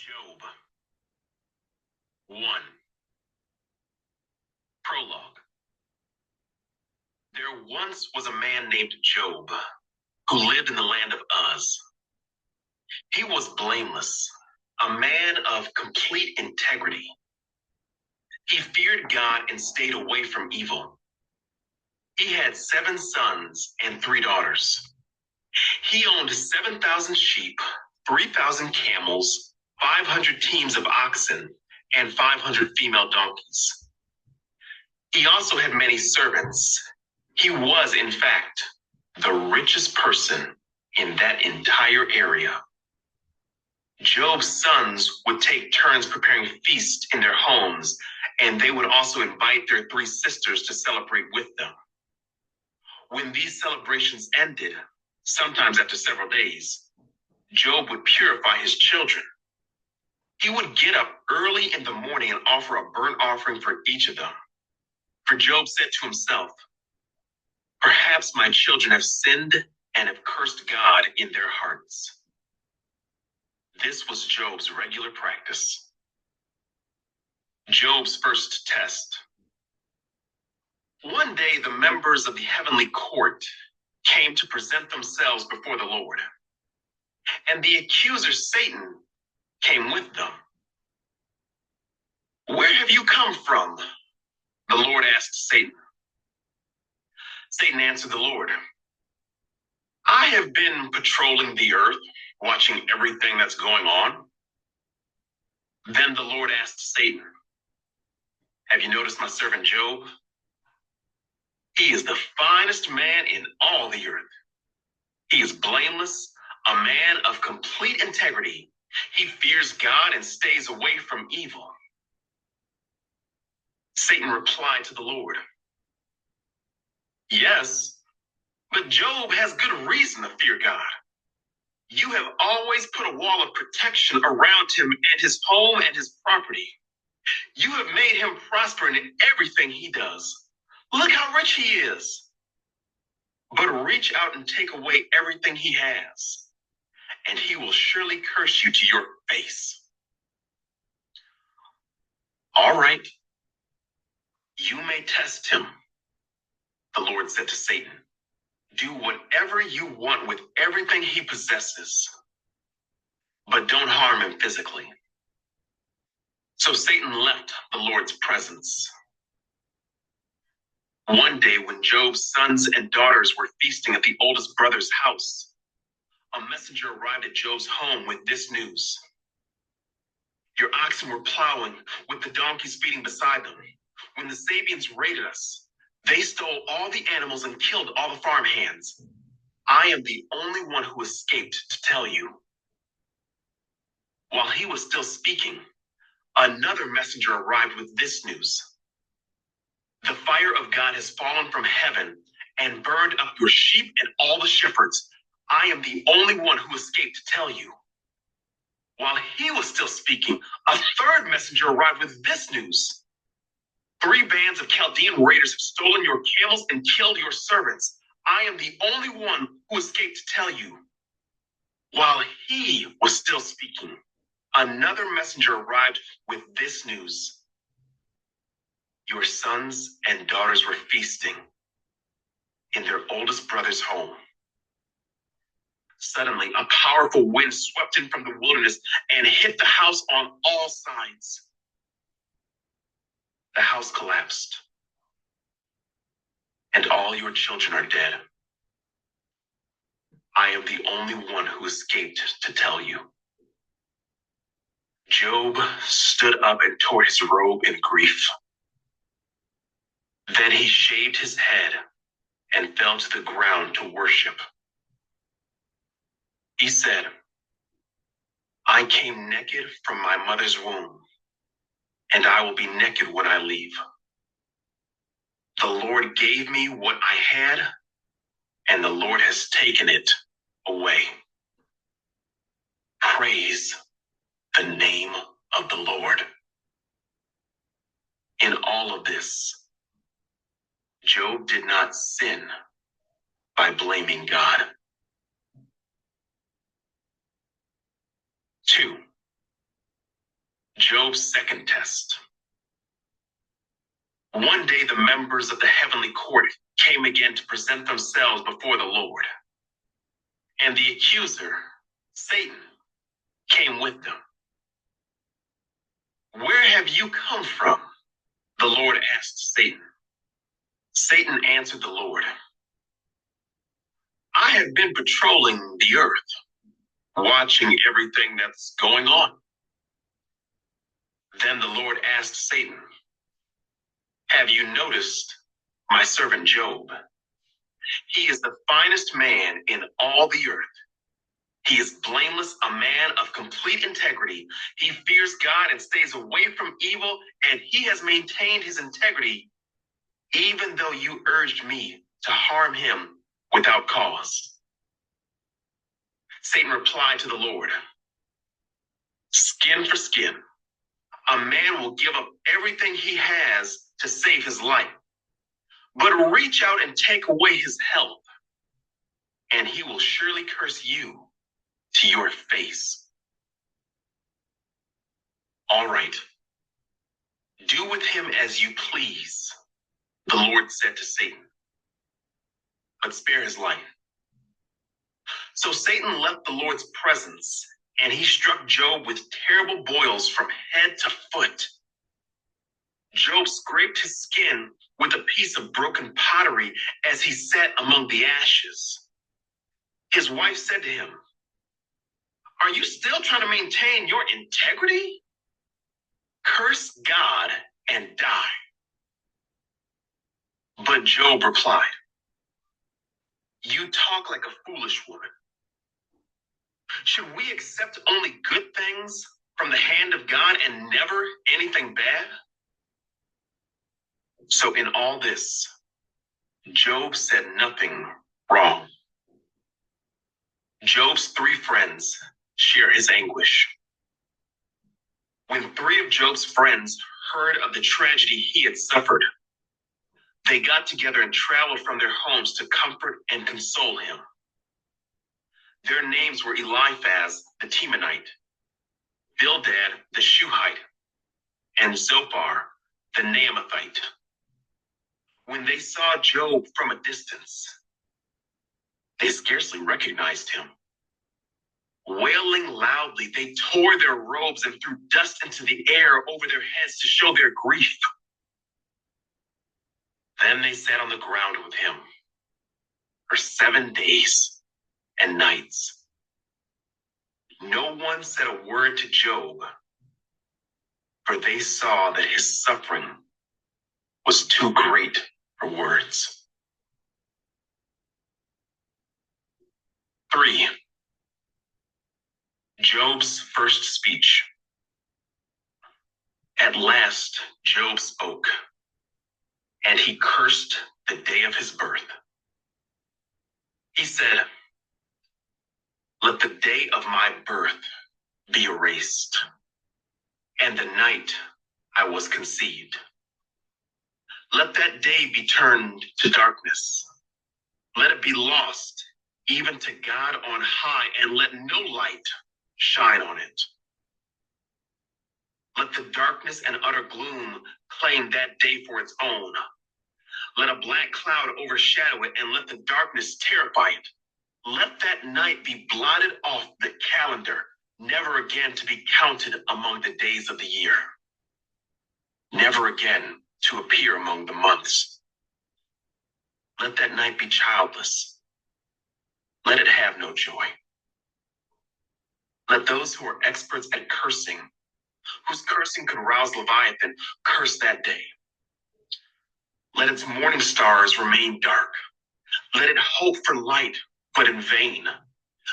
Job 1. Prologue. There once was a man named Job who lived in the land of Uz. He was blameless, a man of complete integrity. He feared God and stayed away from evil. He had 7 sons and 3 daughters. He owned 7,000 sheep, 3,000 camels, 500 teams of oxen, and 500 female donkeys. He also had many servants. He was, in fact, the richest person in that entire area. Job's sons would take turns preparing feasts in their homes, and they would also invite their 3 sisters to celebrate with them. When these celebrations ended, sometimes after several days, Job would purify his children. He would get up early in the morning and offer a burnt offering for each of them. For Job said to himself, "Perhaps my children have sinned and have cursed God in their hearts." This was Job's regular practice. Job's first test. One day, the members of the heavenly court came to present themselves before the Lord, and the accuser Satan came with them. "Where have you come from?" the Lord asked Satan. Satan answered the Lord, "I have been patrolling the earth, watching everything that's going on." Then the Lord asked Satan, "Have you noticed my servant Job? He is the finest man in all the earth. He is blameless, a man of complete integrity. He fears God and stays away from evil." Satan replied to the Lord, "Yes, but Job has good reason to fear God. You have always put a wall of protection around him and his home and his property. You have made him prosper in everything he does. Look how rich he is. But reach out and take away everything he has, and he will surely curse you to your face." "All right, you may test him," the Lord said to Satan. "Do whatever you want with everything he possesses, but don't harm him physically." So Satan left the Lord's presence. One day, when Job's sons and daughters were feasting at the oldest brother's house, a messenger arrived at Job's home with this news: "Your oxen were plowing, with the donkeys feeding beside them. When the Sabians raided us, they stole all the animals and killed all the farm hands. I am the only one who escaped to tell you." While he was still speaking, another messenger arrived with this news: "The fire of God has fallen from heaven and burned up your sheep and all the shepherds. I am the only one who escaped to tell you." While he was still speaking, a third messenger arrived with this news: "3 bands of Chaldean raiders have stolen your camels and killed your servants. I am the only one who escaped to tell you." While he was still speaking, another messenger arrived with this news: "Your sons and daughters were feasting in their oldest brother's home." Suddenly, a powerful wind swept in from the wilderness and hit the house on all sides. The house collapsed, and all your children are dead. I am the only one who escaped to tell you." Job stood up and tore his robe in grief. Then he shaved his head and fell to the ground to worship. He said, "I came naked from my mother's womb, and I will be naked when I leave. The Lord gave me what I had, and the Lord has taken it away. Praise the name of the Lord." In all of this, Job did not sin by blaming God. 2. Job's second test. One day the members of the heavenly court came again to present themselves before the Lord. And the accuser, Satan, came with them. "Where have you come from?" the Lord asked Satan. Satan answered the Lord, "I have been patrolling the earth, watching everything that's going on." Then the Lord asked Satan, "Have you noticed my servant Job? He is the finest man in all the earth. He is blameless, a man of complete integrity. He fears God and stays away from evil, and he has maintained his integrity, even though you urged me to harm him without cause." Satan replied to the Lord, "Skin for skin. A man will give up everything he has to save his life, but reach out and take away his health, and he will surely curse you to your face." "All right, do with him as you please," the Lord said to Satan, "but spare his life." So Satan left the Lord's presence, and he struck Job with terrible boils from head to foot. Job scraped his skin with a piece of broken pottery as he sat among the ashes. His wife said to him, "Are you still trying to maintain your integrity? Curse God and die." But Job replied, "You talk like a foolish woman. Should we accept only good things from the hand of God and never anything bad?" So in all this, Job said nothing wrong. Job's three friends share his anguish. When three of Job's friends heard of the tragedy he had suffered, they got together and traveled from their homes to comfort and console him. Their names were Eliphaz the Temanite, Bildad the Shuhite, and Zophar the Naamathite. When they saw Job from a distance, they scarcely recognized him. Wailing loudly, they tore their robes and threw dust into the air over their heads to show their grief. Then they sat on the ground with him for 7 days and nights. No one said a word to Job, for they saw that his suffering was too great for words. 3. Job's first speech. At last, Job spoke, and he cursed the day of his birth. He said, "Let the day of my birth be erased, and the night I was conceived. Let that day be turned to darkness. Let it be lost even to God on high, and let no light shine on it. Let the darkness and utter gloom claim that day for its own. Let a black cloud overshadow it, and let the darkness terrify it. Let that night be blotted off the calendar, never again to be counted among the days of the year, never again to appear among the months. Let that night be childless. Let it have no joy. Let those who are experts at cursing, whose cursing could rouse Leviathan, curse that day. Let its morning stars remain dark. Let it hope for light, but in vain.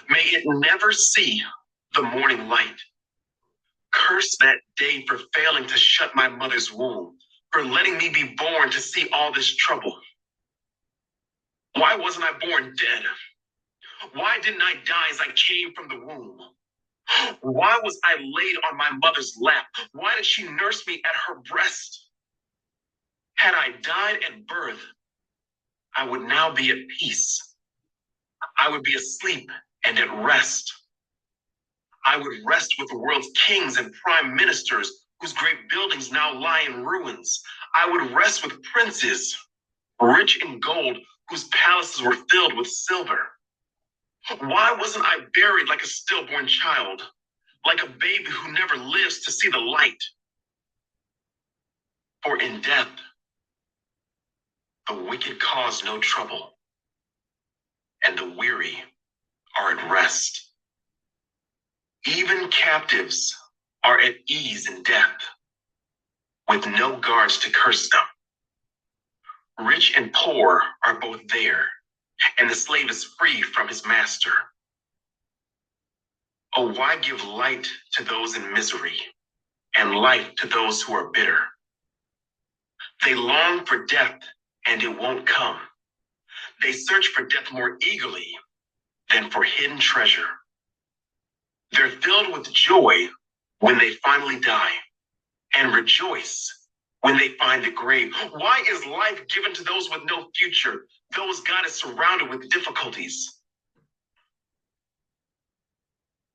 May it never see the morning light. Curse that day for failing to shut my mother's womb, for letting me be born to see all this trouble. Why wasn't I born dead? Why didn't I die as I came from the womb? Why was I laid on my mother's lap? Why did she nurse me at her breast? Had I died at birth, I would now be at peace. I would be asleep and at rest. I would rest with the world's kings and prime ministers whose great buildings now lie in ruins. I would rest with princes, rich in gold, whose palaces were filled with silver. Why wasn't I buried like a stillborn child, like a baby who never lives to see the light? For in death, the wicked cause no trouble, and the weary are at rest. Even captives are at ease in death, with no guards to curse them. Rich and poor are both there, and the slave is free from his master. Oh, why give light to those in misery, and life to those who are bitter? They long for death, and it won't come. They search for death more eagerly than for hidden treasure. They're filled with joy when they finally die, and rejoice when they find the grave. Why is life given to those with no future, those God is surrounded with difficulties?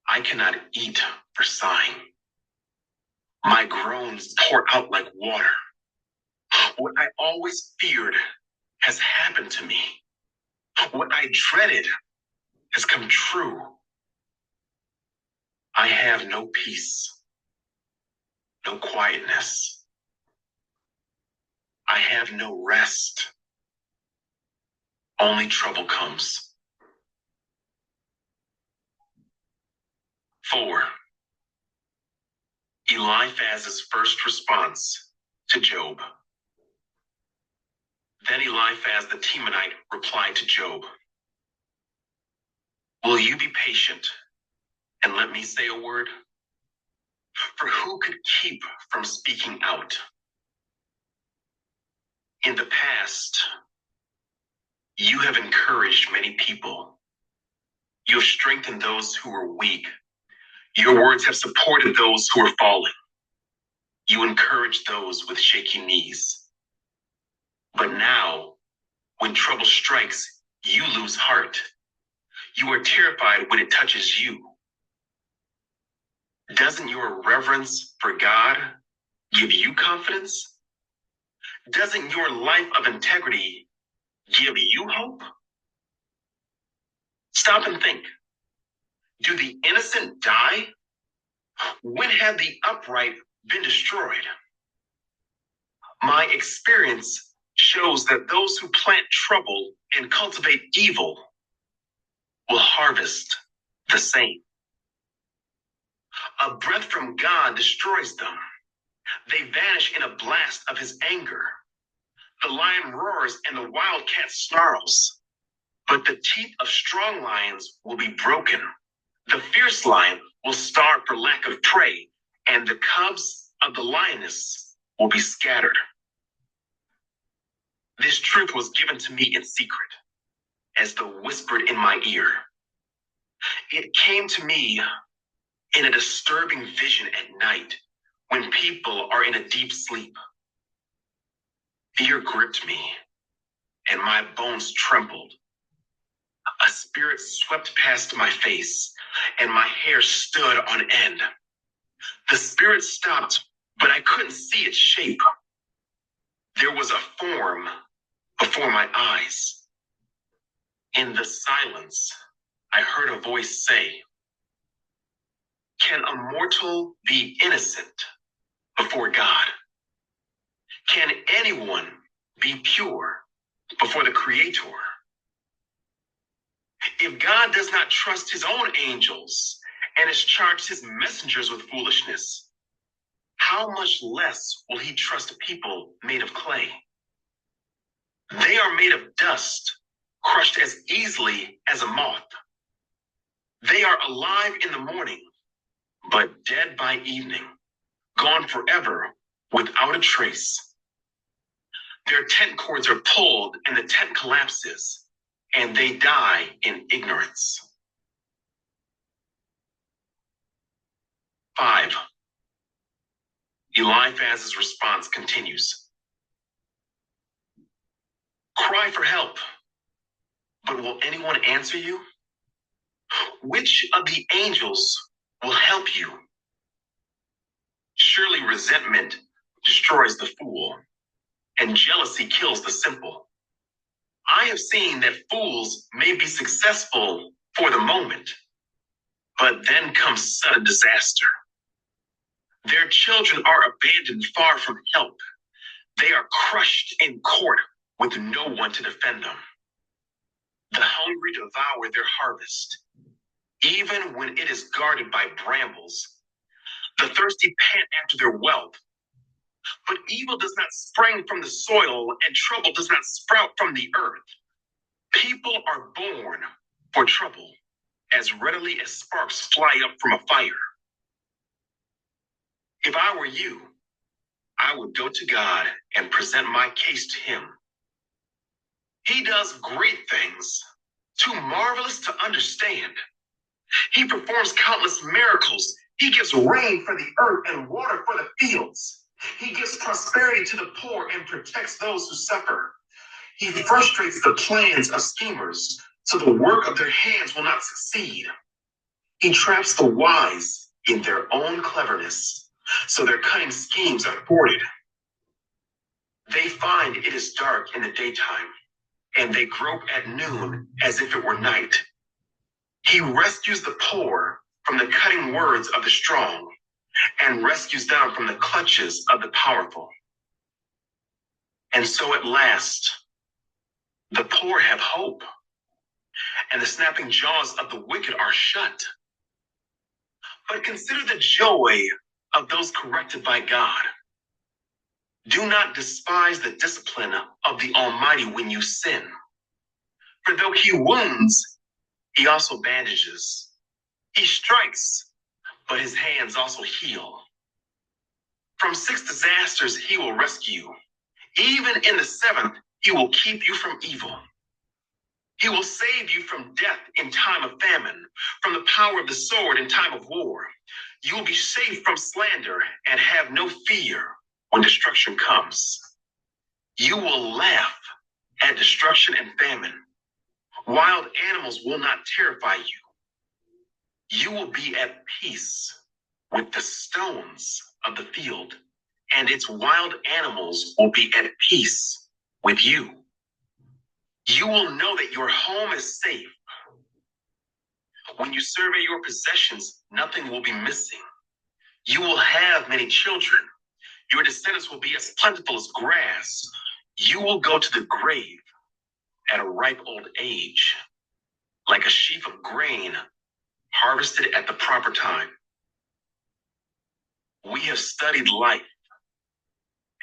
I cannot eat for sighing. My groans pour out like water. What I always feared has happened to me. What I dreaded has come true. I have no peace, no quietness. I have no rest. Only trouble comes. 4. Eliphaz's first response to Job. Then Eliphaz the Temanite replied to Job, "Will you be patient and let me say a word? For who could keep from speaking out? In the past, you have encouraged many people. You have strengthened those who were weak. Your words have supported those who are falling. You encourage those with shaky knees. But now, when trouble strikes, you lose heart. You are terrified when it touches you. Doesn't your reverence for God give you confidence? Doesn't your life of integrity give you hope? Stop and think. Do the innocent die? When have the upright been destroyed? My experience shows that those who plant trouble and cultivate evil will harvest the same. A breath from God destroys them. They vanish in a blast of his anger. The lion roars and the wildcat snarls, but the teeth of strong lions will be broken. The fierce lion will starve for lack of prey, and the cubs of the lioness will be scattered. This truth was given to me in secret, as though whispered in my ear. It came to me in a disturbing vision at night when people are in a deep sleep. Fear gripped me, and my bones trembled. A spirit swept past my face, and my hair stood on end. The spirit stopped, but I couldn't see its shape. There was a form before my eyes. In the silence, I heard a voice say, "Can a mortal be innocent before God? Can anyone be pure before the Creator? If God does not trust his own angels and has charged his messengers with foolishness, how much less will he trust people made of clay? They are made of dust, crushed as easily as a moth. They are alive in the morning, but dead by evening, gone forever without a trace. Their tent cords are pulled and the tent collapses, and they die in ignorance." 5. Eliphaz's response continues. "Cry for help, but will anyone answer you? Which of the angels will help you. Surely resentment destroys the fool, and jealousy kills the simple. I have seen that fools may be successful for the moment, but then comes sudden disaster. Their children are abandoned far from help. They are crushed in court with no one to defend them. The hungry devour their harvest, even when it is guarded by brambles. The thirsty pant after their wealth. But evil does not spring from the soil, and trouble does not sprout from the earth. People are born for trouble as readily as sparks fly up from a fire. If I were you, I would go to God and present my case to him. He does great things, too marvelous to understand. He performs countless miracles. He gives rain for the earth and water for the fields. He gives prosperity to the poor and protects those who suffer. He frustrates the plans of schemers, so the work of their hands will not succeed. He traps the wise in their own cleverness, so their cunning schemes are thwarted. They find it is dark in the daytime, and they grope at noon as if it were night. He rescues the poor from the cutting words of the strong, and rescues them from the clutches of the powerful. And so at last, the poor have hope, and the snapping jaws of the wicked are shut. But consider the joy of those corrected by God. Do not despise the discipline of the Almighty when you sin. For though he wounds, he also bandages. He strikes, but his hands also heal. From 6 disasters he will rescue. Even in the 7th, he will keep you from evil. He will save you from death in time of famine, from the power of the sword in time of war. You will be safe from slander and have no fear when destruction comes. You will laugh at destruction and famine. Wild animals will not terrify you. You will be at peace with the stones of the field, and its wild animals will be at peace with you. You will know that your home is safe. When you survey your possessions, nothing will be missing. You will have many children. Your descendants will be as plentiful as grass. You will go to the grave at a ripe old age, like a sheaf of grain harvested at the proper time. We have studied life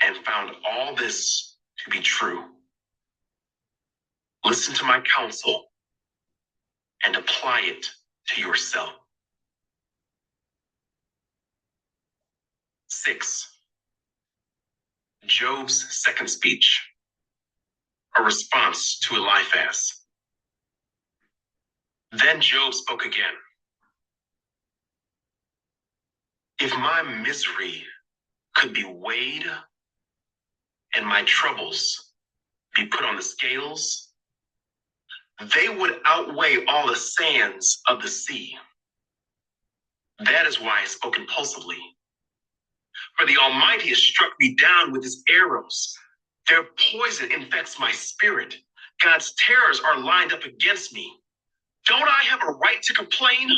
and found all this to be true. Listen to my counsel and apply it to yourself. 6. Job's second speech, a response to Eliphaz. Then Job spoke again. If my misery could be weighed and my troubles be put on the scales, they would outweigh all the sands of the sea. That is why I spoke impulsively. For the Almighty has struck me down with his arrows. Their poison infects my spirit. God's terrors are lined up against me. Don't I have a right to complain?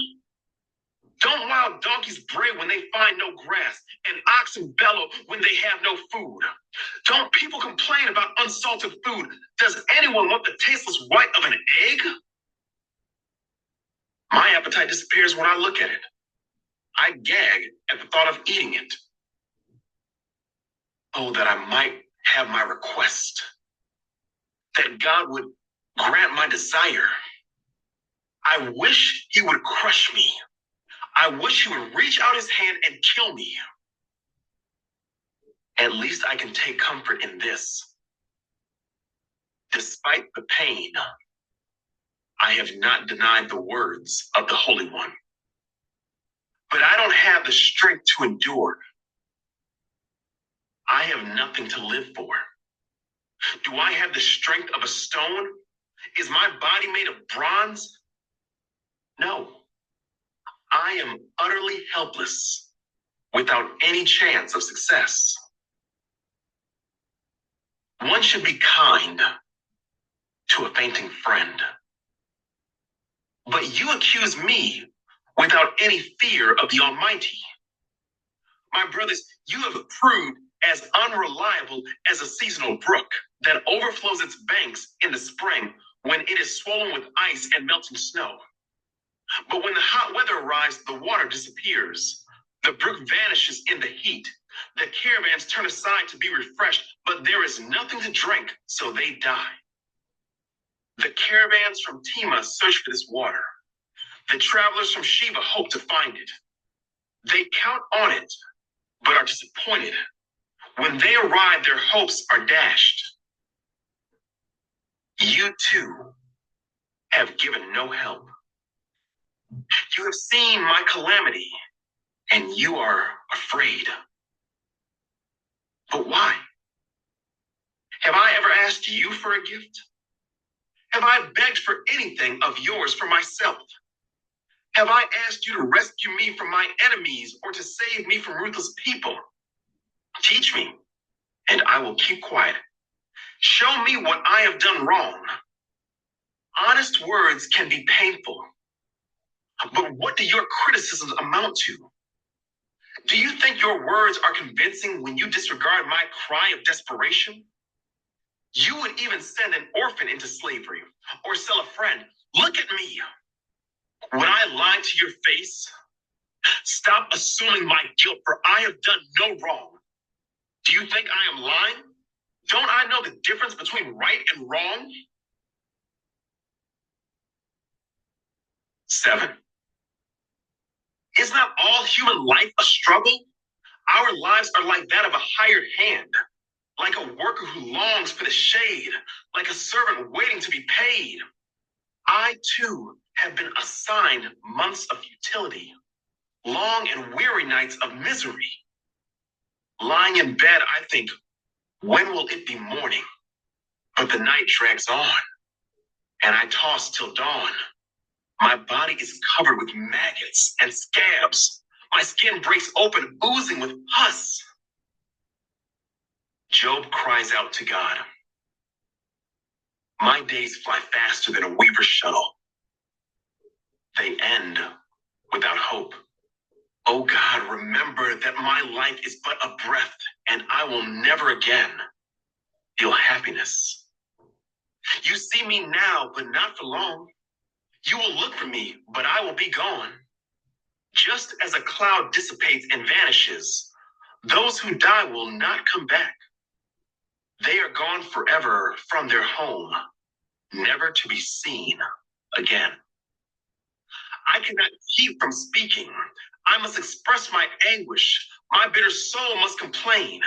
Don't wild donkeys bray when they find no grass, and oxen bellow when they have no food? Don't people complain about unsalted food? Does anyone want the tasteless white of an egg? My appetite disappears when I look at it. I gag at the thought of eating it. Oh, that I might have my request, that God would grant my desire. I wish he would crush me. I wish he would reach out his hand and kill me. At least I can take comfort in this. Despite the pain, I have not denied the words of the Holy One. But I don't have the strength to endure. I have nothing to live for. Do I have the strength of a stone? Is my body made of bronze? No. I am utterly helpless, without any chance of success. One should be kind to a fainting friend. But you accuse me without any fear of the Almighty. My brothers, you have proved as unreliable as a seasonal brook that overflows its banks in the spring when it is swollen with ice and melting snow. But when the hot weather arrives, the water disappears. The brook vanishes in the heat. The caravans turn aside to be refreshed, but there is nothing to drink, so they die. The caravans from Tema search for this water. The travelers from Sheba hope to find it. They count on it, but are disappointed. When they arrive, their hopes are dashed. You too have given no help. You have seen my calamity, and you are afraid. But why? Have I ever asked you for a gift? Have I begged for anything of yours for myself? Have I asked you to rescue me from my enemies or to save me from ruthless people? Teach me, and I will keep quiet. Show me what I have done wrong. Honest words can be painful, but what do your criticisms amount to? Do you think your words are convincing when you disregard my cry of desperation? You would even send an orphan into slavery or sell a friend. Look at me. Would I lie to your face? Stop assuming my guilt, for I have done no wrong. Do you think I am lying? Don't I know the difference between right and wrong? 7. Is not all human life a struggle? Our lives are like that of a hired hand, like a worker who longs for the shade, like a servant waiting to be paid. I too have been assigned months of futility, long and weary nights of misery. Lying in bed, I think, when will it be morning? But the night drags on, and I toss till dawn. My body is covered with maggots and scabs. My skin breaks open, oozing with pus. Job cries out to God. My days fly faster than a weaver's shuttle. They end without hope. Oh God, remember that my life is but a breath, and I will never again feel happiness. You see me now, but not for long. You will look for me, but I will be gone. Just as a cloud dissipates and vanishes, those who die will not come back. They are gone forever from their home, never to be seen again. I cannot keep from speaking. I must express my anguish. My bitter soul must complain.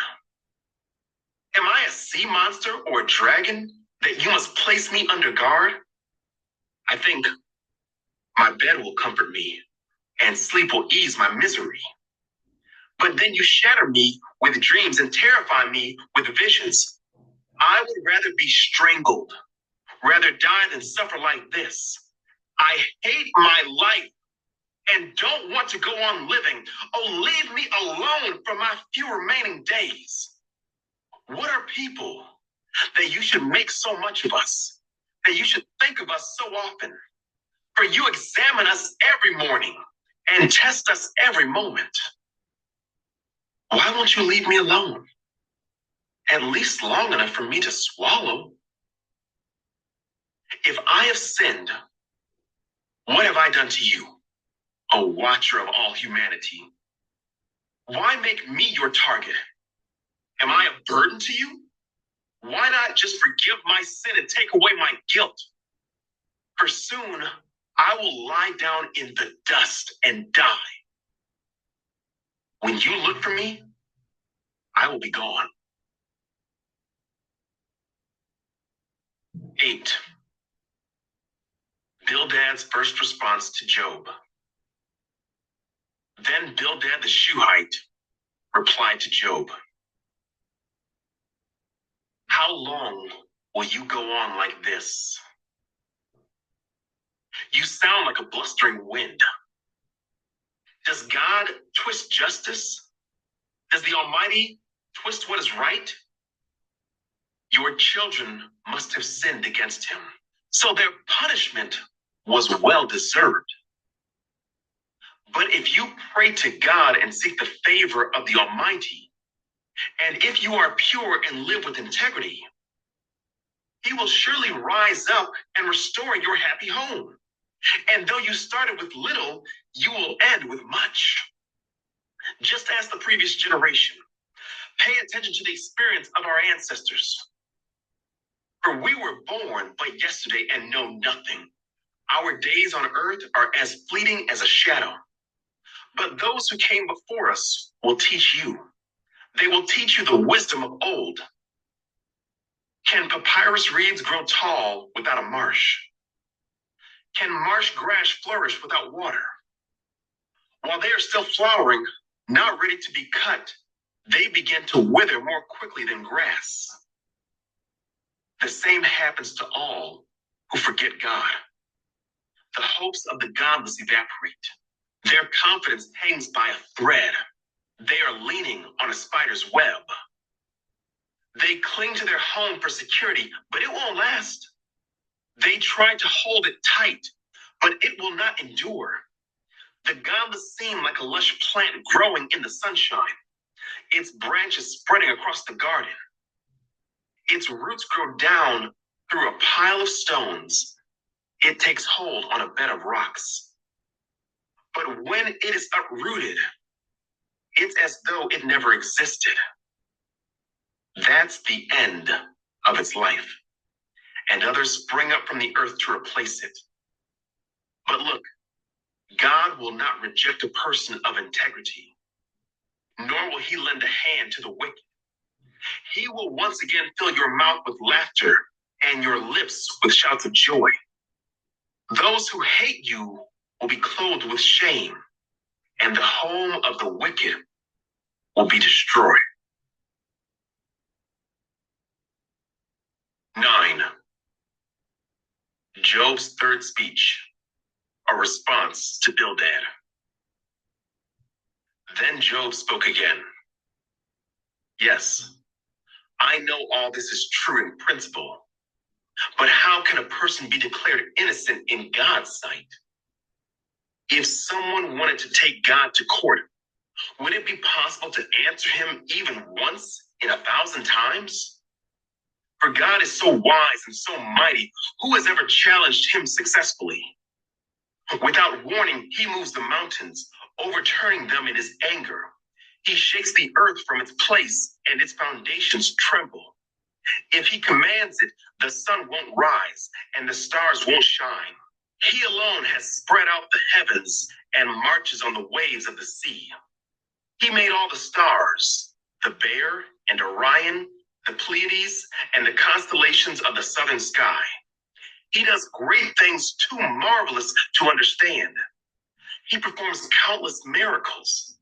Am I a sea monster or a dragon that you must place me under guard? I think my bed will comfort me and sleep will ease my misery. But then you shatter me with dreams and terrify me with visions. I would rather be strangled, rather die than suffer like this. I hate my life and don't want to go on living. Oh, leave me alone for my few remaining days. What are people that you should make so much of us, that you should think of us so often? For you examine us every morning and test us every moment. Why won't you leave me alone? At least long enough for me to swallow. If I have sinned, what have I done to you, O watcher of all humanity? Why make me your target? Am I a burden to you? Why not just forgive my sin and take away my guilt? For soon I will lie down in the dust and die. When you look for me, I will be gone. 8. Bildad's first response to Job. Then Bildad the Shuhite replied to Job, how long will you go on like this? You sound like a blustering wind. Does God twist justice? Does the Almighty twist what is right? Your children must have sinned against him. So their punishment was well deserved. But if you pray to God and seek the favor of the Almighty, and if you are pure and live with integrity, he will surely rise up and restore your happy home. And though you started with little, you will end with much. Just as the previous generation, pay attention to the experience of our ancestors. For we were born but yesterday and know nothing. Our days on earth are as fleeting as a shadow. But those who came before us will teach you. They will teach you the wisdom of old. Can papyrus reeds grow tall without a marsh? Can marsh grass flourish without water? While they are still flowering, not ready to be cut, they begin to wither more quickly than grass. The same happens to all who forget God. The hopes of the godless evaporate. Their confidence hangs by a thread. They are leaning on a spider's web. They cling to their home for security, but it won't last. They try to hold it tight, but it will not endure. The godless seem like a lush plant growing in the sunshine, its branches spreading across the garden. Its roots grow down through a pile of stones. It takes hold on a bed of rocks. But when it is uprooted, it's as though it never existed. That's the end of its life. And others spring up from the earth to replace it. But look, God will not reject a person of integrity, nor will he lend a hand to the wicked. He will once again fill your mouth with laughter and your lips with shouts of joy. Those who hate you will be clothed with shame, and the home of the wicked will be destroyed. 9. Job's third speech, a response to Bildad. Then Job spoke again. Yes, I know all this is true in principle, but how can a person be declared innocent in God's sight? If someone wanted to take God to court, would it be possible to answer him even once in 1,000 times? For God is so wise and so mighty, who has ever challenged him successfully? Without warning, he moves the mountains, overturning them in his anger. He shakes the earth from its place, and its foundations tremble. If he commands it, the sun won't rise, and the stars won't shine. He alone has spread out the heavens and marches on the waves of the sea. He made all the stars, the Bear and Orion, the Pleiades, and the constellations of the southern sky. He does great things too marvelous to understand. He performs countless miracles.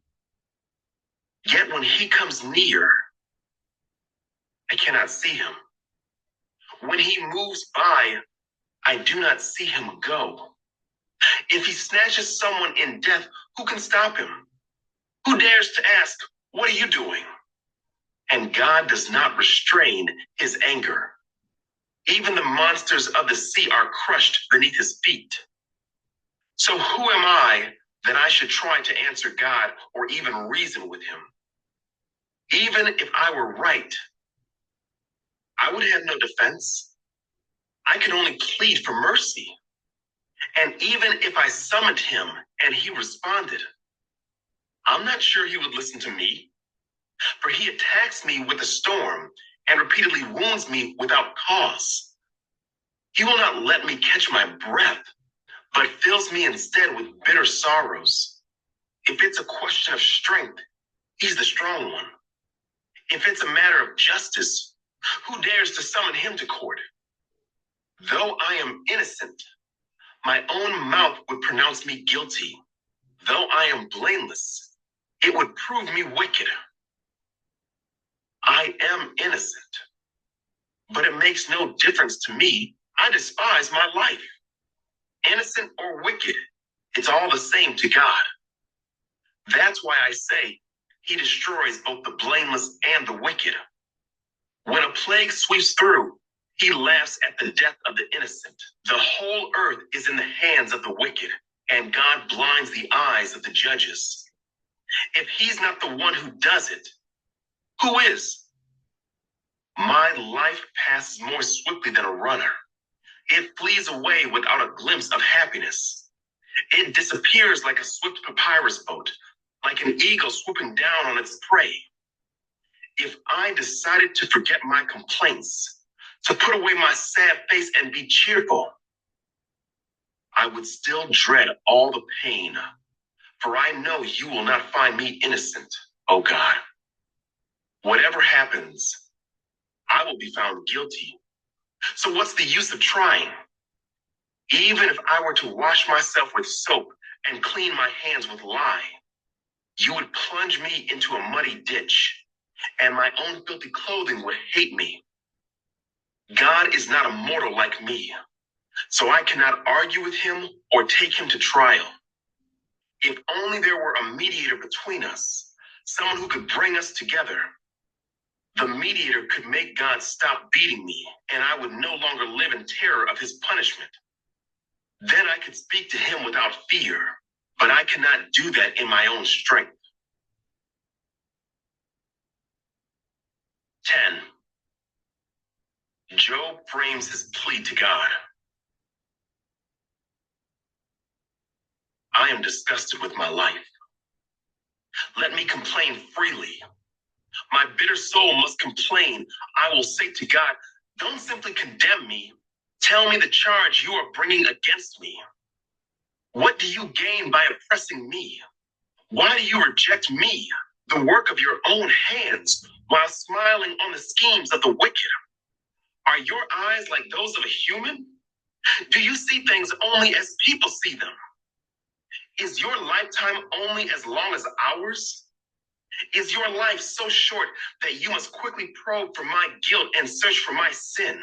Yet when he comes near, I cannot see him. When he moves by, I do not see him go. If he snatches someone in death, who can stop him? Who dares to ask, what are you doing? And God does not restrain his anger. Even the monsters of the sea are crushed beneath his feet. So who am I that I should try to answer God or even reason with him? Even if I were right, I would have no defense. I can only plead for mercy. And even if I summoned him and he responded, I'm not sure he would listen to me. For he attacks me with a storm and repeatedly wounds me without cause. He will not let me catch my breath, but fills me instead with bitter sorrows. If it's a question of strength, he's the strong one. If it's a matter of justice, who dares to summon him to court? Though I am innocent, my own mouth would pronounce me guilty. Though I am blameless, it would prove me wicked. I am innocent, but it makes no difference to me. I despise my life. Innocent or wicked, it's all the same to God. That's why I say he destroys both the blameless and the wicked. When a plague sweeps through, he laughs at the death of the innocent. The whole earth is in the hands of the wicked, and God blinds the eyes of the judges. If he's not the one who does it, who is? My life passes more swiftly than a runner. It flees away without a glimpse of happiness. It disappears like a swift papyrus boat, like an eagle swooping down on its prey. If I decided to forget my complaints, to put away my sad face and be cheerful, I would still dread all the pain, for I know you will not find me innocent, O God. Whatever happens, I will be found guilty. So what's the use of trying? Even if I were to wash myself with soap and clean my hands with lye, you would plunge me into a muddy ditch, and my own filthy clothing would hate me. God is not a mortal like me, so I cannot argue with him or take him to trial. If only there were a mediator between us, someone who could bring us together. The mediator could make God stop beating me, and I would no longer live in terror of his punishment. Then I could speak to him without fear, but I cannot do that in my own strength. 10. Job frames his plea to God. I am disgusted with my life. Let me complain freely. My bitter soul must complain. I will say to God, don't simply condemn me. Tell me the charge you are bringing against me. What do you gain by oppressing me? Why do you reject me, the work of your own hands, while smiling on the schemes of the wicked? Are your eyes like those of a human? Do you see things only as people see them? Is your lifetime only as long as ours? Is your life so short that you must quickly probe for my guilt and search for my sin?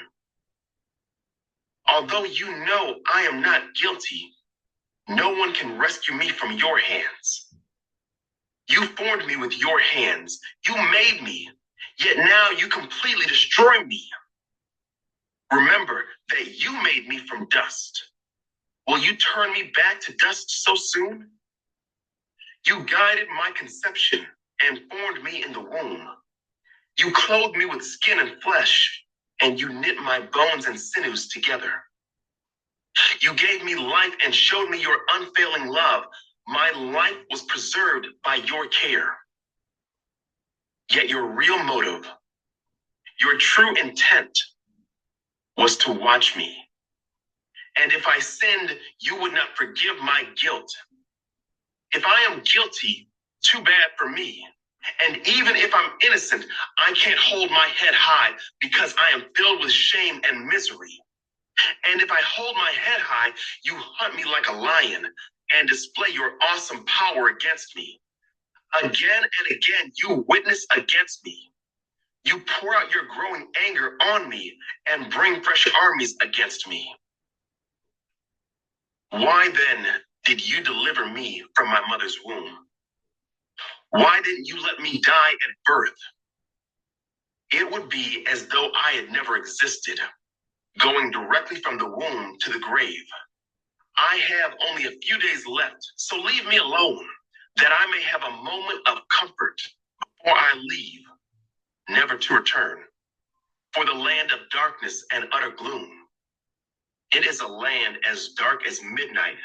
Although you know I am not guilty, no one can rescue me from your hands. You formed me with your hands. You made me, yet now you completely destroy me. Remember that you made me from dust. Will you turn me back to dust so soon? You guided my conception and formed me in the womb. You clothed me with skin and flesh, and you knit my bones and sinews together. You gave me life and showed me your unfailing love. My life was preserved by your care. Yet your real motive, your true intent, was to watch me. And if I sinned, you would not forgive my guilt. If I am guilty, too bad for me. And even if I'm innocent, I can't hold my head high because I am filled with shame and misery. And if I hold my head high, you hunt me like a lion and display your awesome power against me. Again and again, you witness against me. You pour out your growing anger on me and bring fresh armies against me. Why then did you deliver me from my mother's womb? Why didn't you let me die at birth? It would be as though I had never existed, going directly from the womb to the grave. I have only a few days left, so leave me alone, that I may have a moment of comfort before I leave, never to return. For the land of darkness and utter gloom. It is a land as dark as midnight,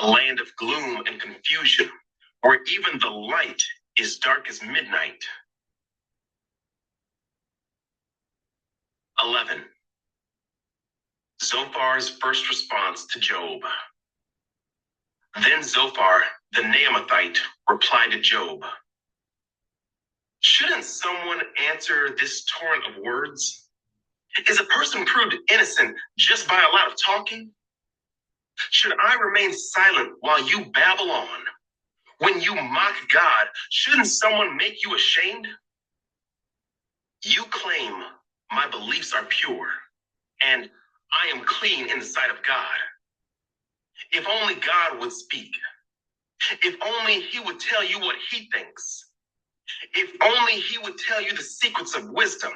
a land of gloom and confusion, where even the light is dark as midnight. 11. Zophar's first response to Job. Then Zophar, the Naamathite, replied to Job, shouldn't someone answer this torrent of words? Is a person proved innocent just by a lot of talking? Should I remain silent while you babble on? When you mock God, shouldn't someone make you ashamed? You claim my beliefs are pure, and I am clean in the sight of God. If only God would speak, If only he would tell you what he thinks. If only he would tell you the secrets of wisdom.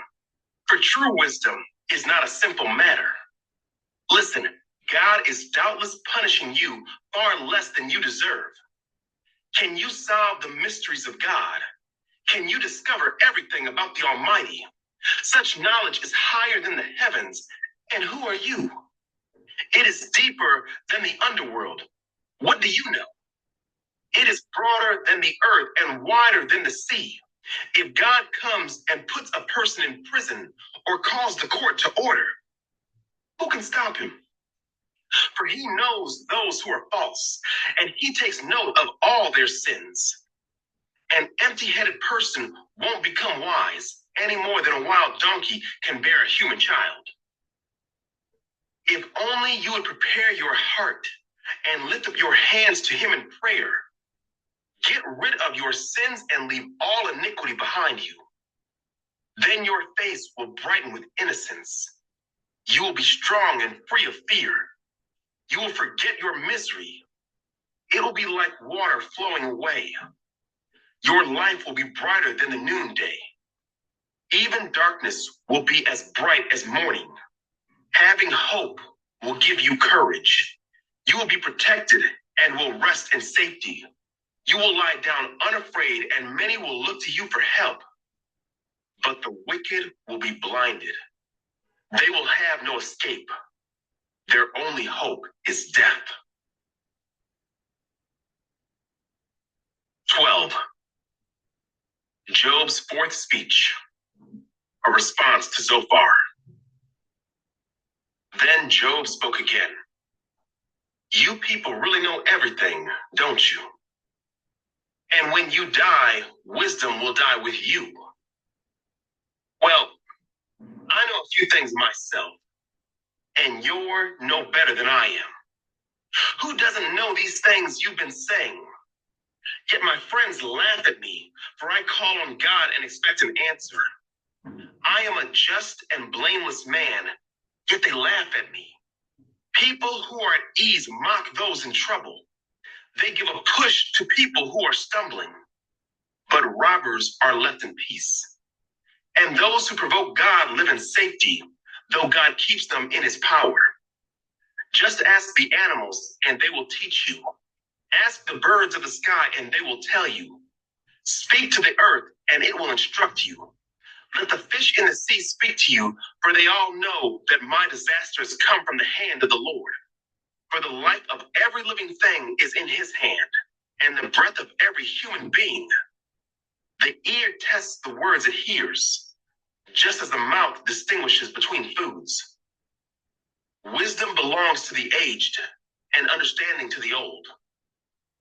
For true wisdom is not a simple matter. Listen, God is doubtless punishing you far less than you deserve. Can you solve the mysteries of God? Can you discover everything about the Almighty? Such knowledge is higher than the heavens. And who are you? It is deeper than the underworld. What do you know? It is broader than the earth and wider than the sea. If God comes and puts a person in prison or calls the court to order, who can stop him? For he knows those who are false, and he takes note of all their sins. An empty-headed person won't become wise any more than a wild donkey can bear a human child. If only you would prepare your heart and lift up your hands to him in prayer. Get rid of your sins and leave all iniquity behind you. Then your face will brighten with innocence. You will be strong and free of fear. You will forget your misery. It will be like water flowing away. Your life will be brighter than the noonday. Even darkness will be as bright as morning. Having hope will give you courage. You will be protected and will rest in safety. You will lie down unafraid, and many will look to you for help. But the wicked will be blinded. They will have no escape. Their only hope is death. 12. Job's fourth speech, a response to Zophar. Then Job spoke again. You people really know everything, don't you? And when you die, wisdom will die with you. Well, I know a few things myself, and you're no better than I am. Who doesn't know these things you've been saying? Yet my friends laugh at me, for I call on God and expect an answer. I am a just and blameless man, yet they laugh at me. People who are at ease mock those in trouble. They give a push to people who are stumbling, but robbers are left in peace. And those who provoke God live in safety, though God keeps them in his power. Just ask the animals, and they will teach you. Ask the birds of the sky, and they will tell you. Speak to the earth, and it will instruct you. Let the fish in the sea speak to you, for they all know that my disasters come from the hand of the Lord. For the life of every living thing is in his hand, and the breath of every human being. The ear tests the words it hears, just as the mouth distinguishes between foods. Wisdom belongs to the aged, and understanding to the old.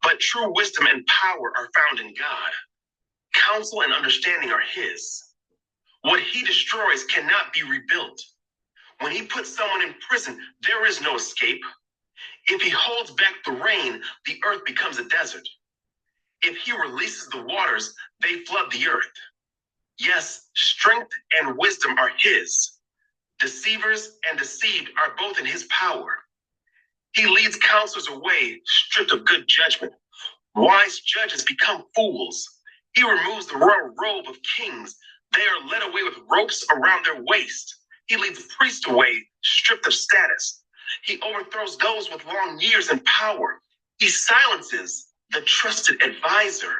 But true wisdom and power are found in God. Counsel and understanding are his. What he destroys cannot be rebuilt. When he puts someone in prison, there is no escape. If he holds back the rain, the earth becomes a desert. If he releases the waters, they flood the earth. Yes, strength and wisdom are his. Deceivers and deceived are both in his power. He leads counselors away, stripped of good judgment. Wise judges become fools. He removes the royal robe of kings. They are led away with ropes around their waist. He leads priests away, stripped of status. He overthrows those with long years and power. He silences the trusted advisor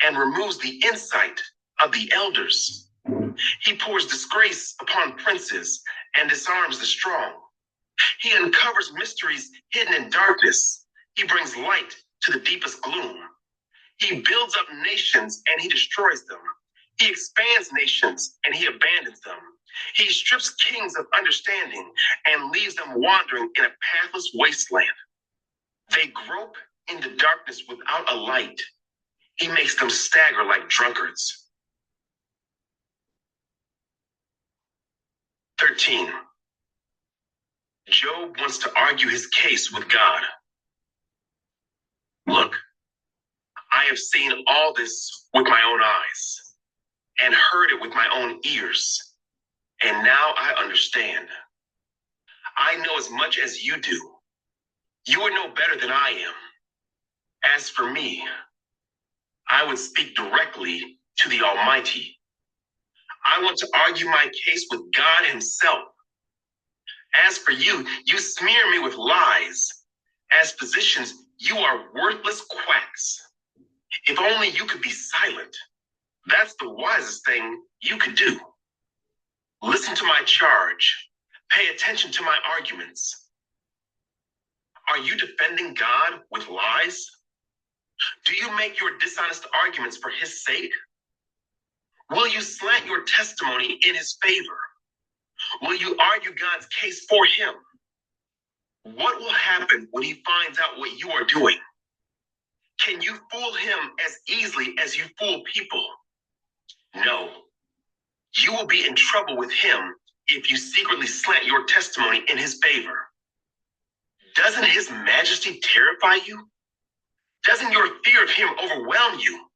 and removes the insight of the elders. He pours disgrace upon princes and disarms the strong. He uncovers mysteries hidden in darkness. He brings light to the deepest gloom. He builds up nations and he destroys them. He expands nations and he abandons them. He strips kings of understanding and leaves them wandering in a pathless wasteland. They grope in the darkness without a light. He makes them stagger like drunkards. 13. Job wants to argue his case with God. Look, I have seen all this with my own eyes and heard it with my own ears, and now I understand. I know as much as you do. You are no better than I am. As for me, I would speak directly to the Almighty. I want to argue my case with God Himself. As for you, you smear me with lies. As physicians, you are worthless quacks. If only you could be silent. That's the wisest thing you could do. Listen to my charge. Pay attention to my arguments. Are you defending God with lies? Do you make your dishonest arguments for His sake? Will you slant your testimony in His favor? Will you argue God's case for Him? What will happen when He finds out what you are doing? Can you fool Him as easily as you fool people? No. You will be in trouble with Him if you secretly slant your testimony in His favor. Doesn't His majesty terrify you? Doesn't your fear of Him overwhelm you?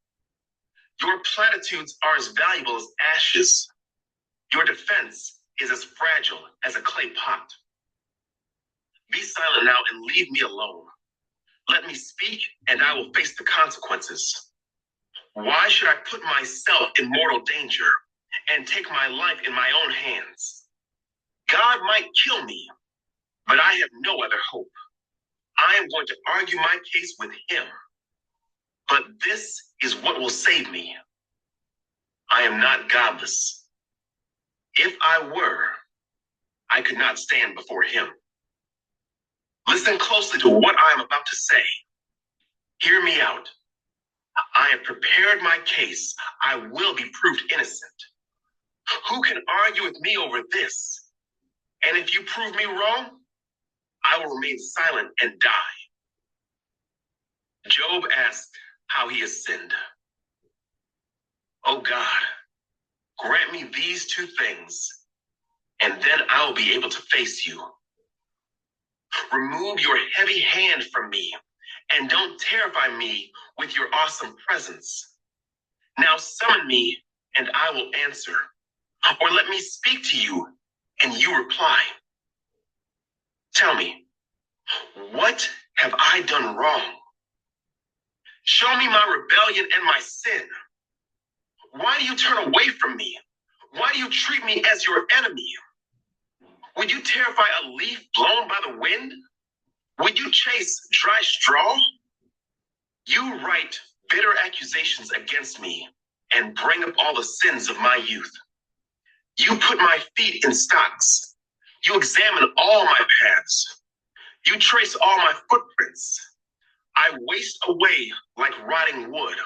Your platitudes are as valuable as ashes. Your defense is as fragile as a clay pot. Be silent now and leave me alone. Let me speak and I will face the consequences. Why should I put myself in mortal danger and take my life in my own hands? God might kill me, but I have no other hope. I am going to argue my case with Him. But this is what will save me. I am not godless. If I were, I could not stand before Him. Listen closely to what I am about to say. Hear me out. I have prepared my case. I will be proved innocent. Who can argue with me over this? And if you prove me wrong, I will remain silent and die. Job asked how he has sinned. Oh God, grant me these two things, and then I will be able to face you. Remove your heavy hand from me, and don't terrify me with your awesome presence. Now summon me, and I will answer. Or let me speak to you, and you reply. Tell me, what have I done wrong? Show me my rebellion and my sin. Why do you turn away from me? Why do you treat me as your enemy? Would you terrify a leaf blown by the wind? Would you chase dry straw? You write bitter accusations against me and bring up all the sins of my youth. You put my feet in stocks. You examine all my paths. You trace all my footprints. I waste away like rotting wood,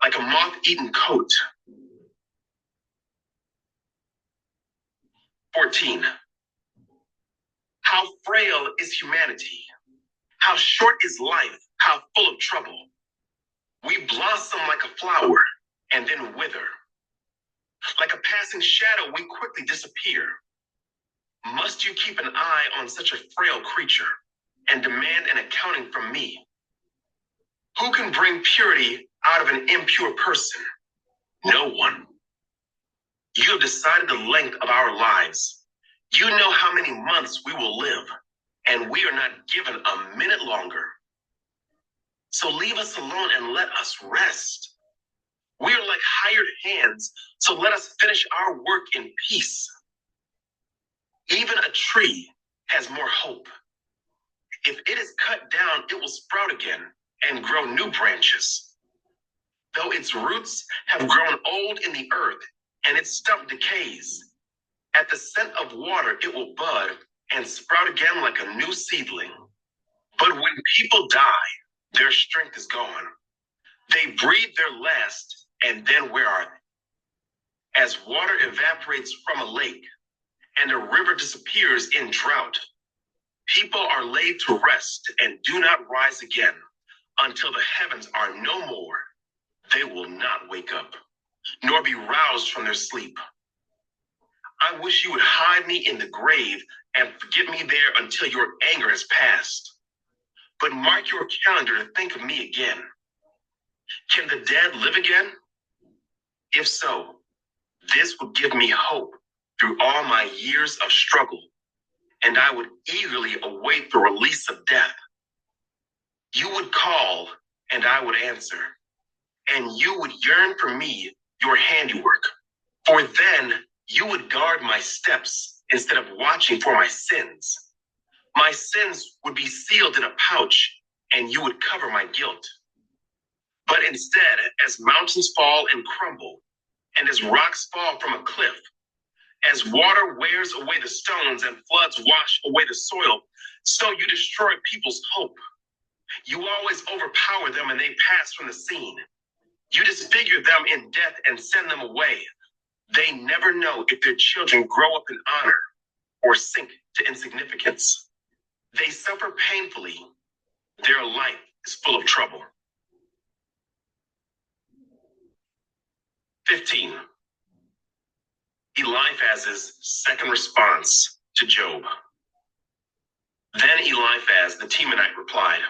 like a moth-eaten coat. 14. How frail is humanity? How short is life? How full of trouble? We blossom like a flower and then wither. Like a passing shadow, we quickly disappear. Must you keep an eye on such a frail creature and demand an accounting from me? Who can bring purity out of an impure person? No one. You have decided the length of our lives. You know how many months we will live, and we are not given a minute longer. So leave us alone and let us rest. We are like hired hands, so let us finish our work in peace. Even a tree has more hope. If it is cut down, it will sprout again and grow new branches. Though its roots have grown old in the earth and its stump decays, at the scent of water it will bud and sprout again like a new seedling. But when people die, their strength is gone. They breathe their last, and then where are they? As water evaporates from a lake and a river disappears in drought, people are laid to rest and do not rise again until the heavens are no more. They will not wake up, nor be roused from their sleep. I wish you would hide me in the grave and forget me there until your anger has passed. But mark your calendar to think of me again. Can the dead live again? If so, this would give me hope through all my years of struggle, and I would eagerly await the release of death. You would call, And I would answer, and you would yearn for me, your handiwork. For then you would guard my steps instead of watching for my sins. My sins would be sealed in a pouch, and you would cover my guilt. But instead, as mountains fall and crumble, and as rocks fall from a cliff, as water wears away the stones and floods wash away the soil, so you destroy people's hope. You always overpower them and they pass from the scene. You disfigure them in death and send them away. They never know if their children grow up in honor or sink to insignificance. They suffer painfully. Their life is full of trouble. 15. Eliphaz's second response to Job. Then Eliphaz the Temanite replied,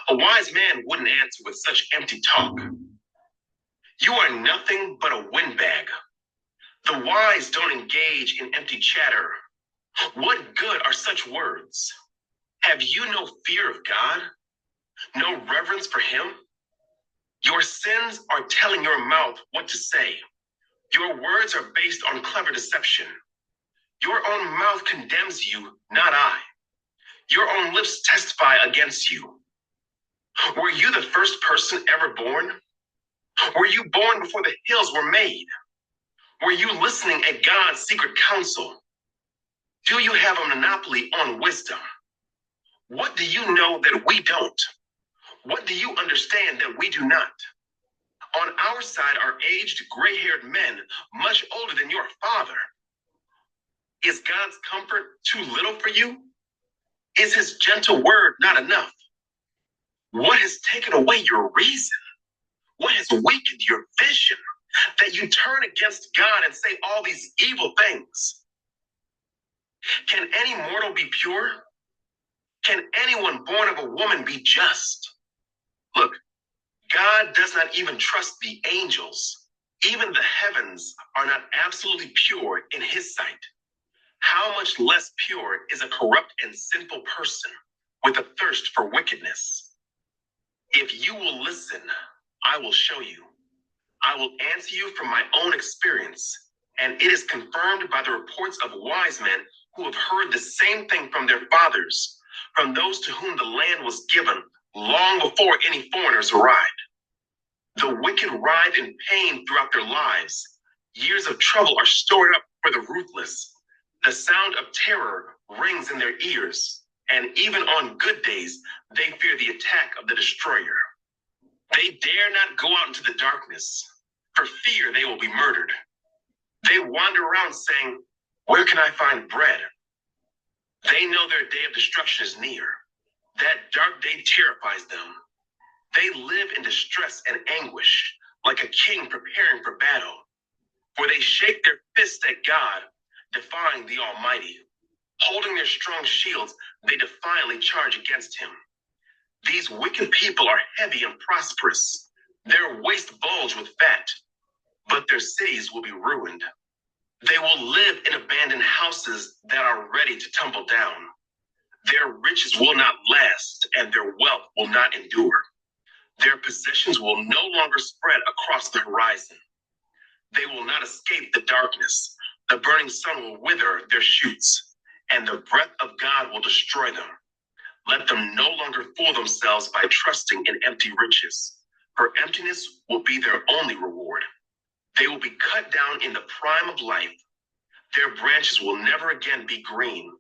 a wise man wouldn't answer with such empty talk. You are nothing but a windbag. The wise don't engage in empty chatter. What good are such words? Have you no fear of God? No reverence for him? Your sins are telling your mouth what to say. Your words are based on clever deception. Your own mouth condemns you, not I. Your own lips testify against you. Were you the first person ever born? Were you born before the hills were made? Were you listening at God's secret counsel? Do you have a monopoly on wisdom? What do you know that we don't? What do you understand that we do not? On our side are aged, gray-haired men, much older than your father. Is God's comfort too little for you? Is his gentle word not enough? What has taken away your reason? What has weakened your vision that you turn against God and say all these evil things? Can any mortal be pure? Can anyone born of a woman be just? Look, God does not even trust the angels. Even the heavens are not absolutely pure in his sight. How much less pure is a corrupt and sinful person with a thirst for wickedness? If you will listen, I will show you. I will answer you from my own experience, and it is confirmed by the reports of wise men who have heard the same thing from their fathers, from those to whom the land was given long before any foreigners arrived. The wicked writhe in pain throughout their lives. Years of trouble are stored up for the ruthless. The sound of terror rings in their ears, and even on good days, they fear the attack of the destroyer. They dare not go out into the darkness, for fear they will be murdered. They wander around saying, where can I find bread? They know their day of destruction is near. That dark day terrifies them. They live in distress and anguish, like a king preparing for battle. For they shake their fists at God, defying the Almighty. Holding their strong shields, they defiantly charge against him. These wicked people are heavy and prosperous. Their waist bulge with fat, but their cities will be ruined. They will live in abandoned houses that are ready to tumble down. Their riches will not last, and their wealth will not endure. Their possessions will no longer spread across the horizon. They will not escape the darkness. The burning sun will wither their shoots, and the breath of God will destroy them. Let them no longer fool themselves by trusting in empty riches, for emptiness will be their only reward. They will be cut down in the prime of life. Their branches will never again be green.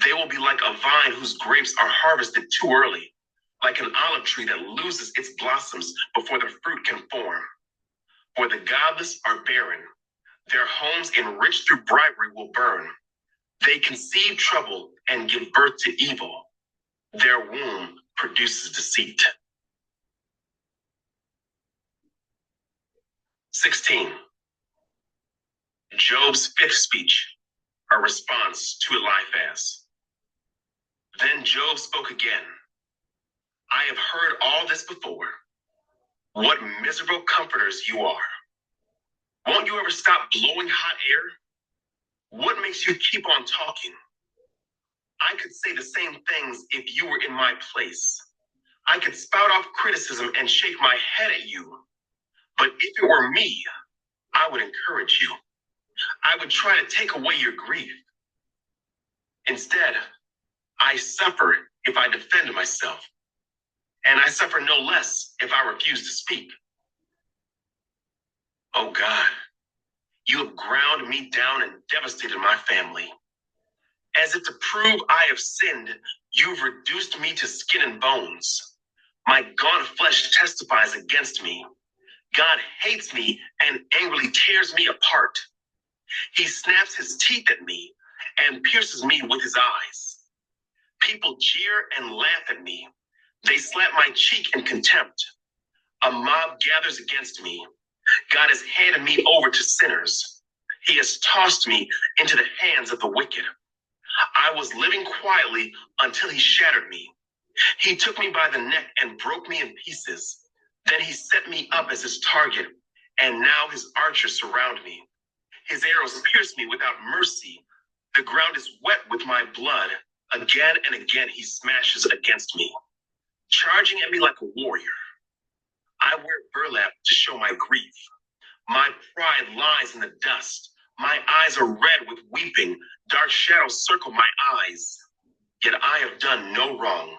They will be like a vine whose grapes are harvested too early, like an olive tree that loses its blossoms before the fruit can form. For the godless are barren. Their homes enriched through bribery will burn. They conceive trouble and give birth to evil. Their womb produces deceit. 16. Job's fifth speech, a response to Eliphaz. Then Job spoke again. I have heard all this before. What miserable comforters you are. Won't you ever stop blowing hot air? What makes you keep on talking? I could say the same things if you were in my place. I could spout off criticism and shake my head at you, but if it were me, I would encourage you. I would try to take away your grief. Instead, I suffer if I defend myself, and I suffer no less if I refuse to speak. Oh God, you have ground me down and devastated my family. As if to prove I have sinned, you've reduced me to skin and bones. My gaunt flesh testifies against me. God hates me and angrily tears me apart. He snaps his teeth at me and pierces me with his eyes. People jeer and laugh at me. They slap my cheek in contempt. A mob gathers against me. God has handed me over to sinners. He has tossed me into the hands of the wicked. I was living quietly until he shattered me. He took me by the neck and broke me in pieces. Then he set me up as his target, and now his archers surround me. His arrows pierce me without mercy. The ground is wet with my blood. Again and again he smashes against me, charging at me like a warrior. I wear burlap to show my grief. My pride lies in the dust. My eyes are red with weeping. Dark shadows circle my eyes. Yet I have done no wrong,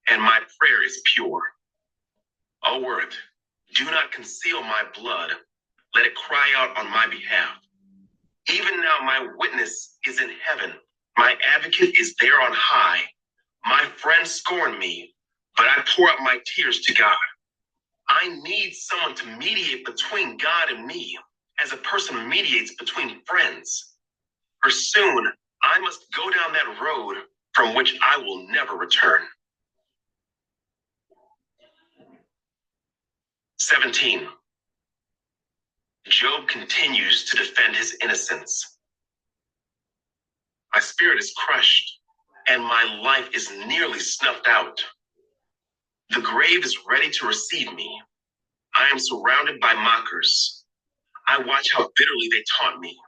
and my prayer is pure. O earth, do not conceal my blood. Let it cry out on my behalf. Even now my witness is in heaven. My advocate is there on high. My friends scorn me, but I pour out my tears to God. I need someone to mediate between God and me, as a person mediates between friends. For soon I must go down that road from which I will never return. 17. Job continues to defend his innocence. My spirit is crushed, and my life is nearly snuffed out. The grave is ready to receive me. I am surrounded by mockers. I watch how bitterly they taunt me.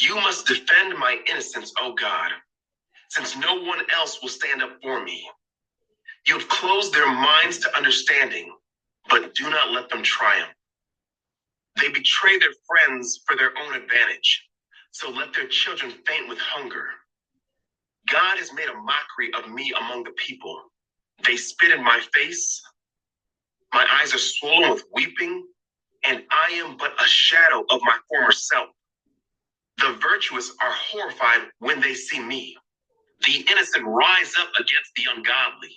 You must defend my innocence, O God, since no one else will stand up for me. You have closed their minds to understanding, but do not let them triumph. They betray their friends for their own advantage, so let their children faint with hunger. God has made a mockery of me among the people. They spit in my face. My eyes are swollen with weeping, and I am but a shadow of my former self. The virtuous are horrified when they see me. The innocent rise up against the ungodly.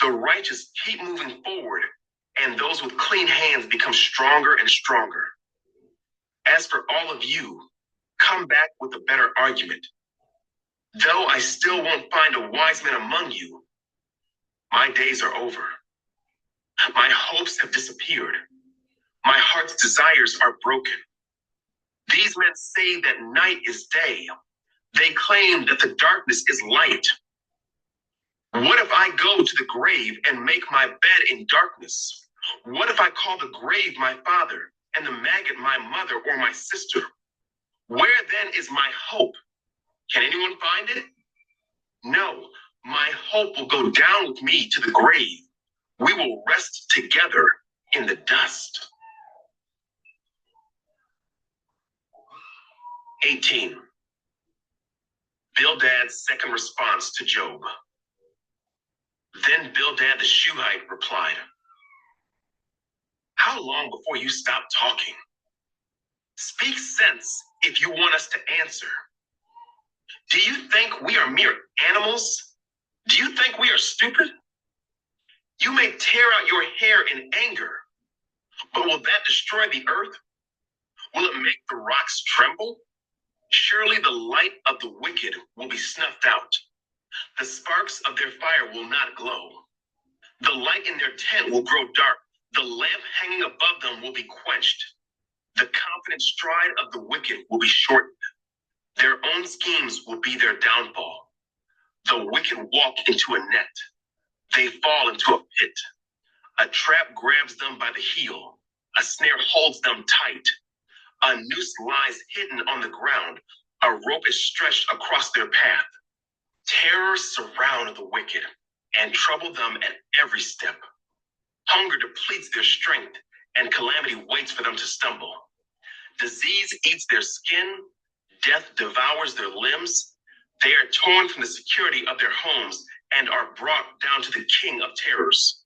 The righteous keep moving forward, and those with clean hands become stronger and stronger. As for all of you, come back with a better argument. Though I still won't find a wise man among you, my days are over. My hopes have disappeared. My heart's desires are broken. These men say that night is day. They claim that the darkness is light. What if I go to the grave and make my bed in darkness? What if I call the grave my father and the maggot my mother or my sister? Where then is my hope? Can anyone find it? No, my hope will go down with me to the grave. We will rest together in the dust. 18. Bildad's second response to Job. Then Bildad the Shuhite replied, how long before you stop talking? Speak sense if you want us to answer. Do you think we are mere animals? Do you think we are stupid? You may tear out your hair in anger, but will that destroy the earth? Will it make the rocks tremble? Surely the light of the wicked will be snuffed out. The sparks of their fire will not glow. The light in their tent will grow dark. The lamp hanging above them will be quenched. The confident stride of the wicked will be shortened. Their own schemes will be their downfall. The wicked walk into a net. They fall into a pit. A trap grabs them by the heel. A snare holds them tight. A noose lies hidden on the ground. A rope is stretched across their path. Terrors surround the wicked, and trouble them at every step. Hunger depletes their strength, and calamity waits for them to stumble. Disease eats their skin, death devours their limbs. They are torn from the security of their homes and are brought down to the king of terrors.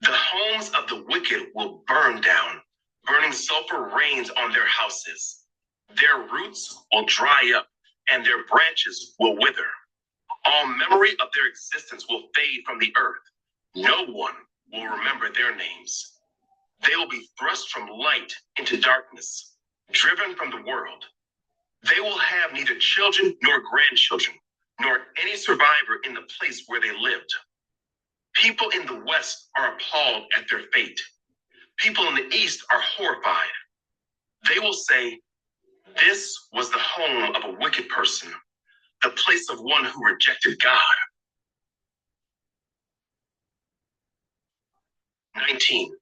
The homes of the wicked will burn down. Burning sulfur rains on their houses. Their roots will dry up, and their branches will wither. All memory of their existence will fade from the earth. No one will remember their names. They will be thrust from light into darkness, driven from the world. They will have neither children nor grandchildren, nor any survivor in the place where they lived. People in the West are appalled at their fate. People in the East are horrified. They will say, "This was the home of a wicked person, the place of one who rejected God." 19.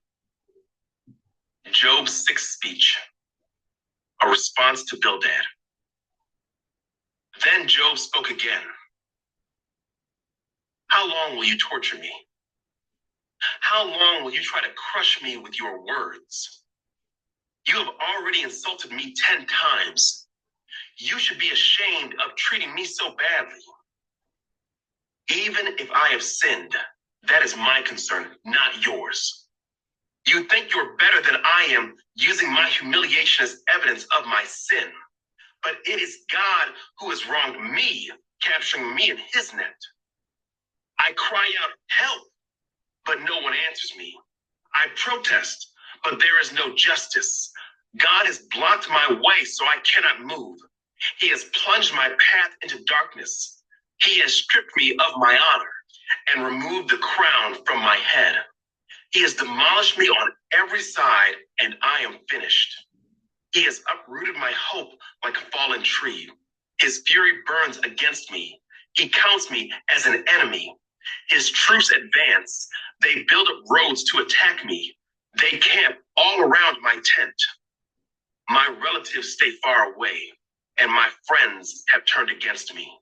Job's sixth speech, a response to Bildad. Then Job spoke again. "How long will you torture me? How long will you try to crush me with your words? You have already insulted me 10 times. You should be ashamed of treating me so badly. Even if I have sinned, that is my concern, not yours. You think you're better than I am, using my humiliation as evidence of my sin. But it is God who has wronged me, capturing me in his net. I cry out, 'Help!' but no one answers me. I protest, but there is no justice. God has blocked my way so I cannot move. He has plunged my path into darkness. He has stripped me of my honor and removed the crown from my head. He has demolished me on every side, and I am finished. He has uprooted my hope like a fallen tree. His fury burns against me. He counts me as an enemy. His troops advance. They build up roads to attack me. They camp all around my tent. My relatives stay far away, and my friends have turned against me.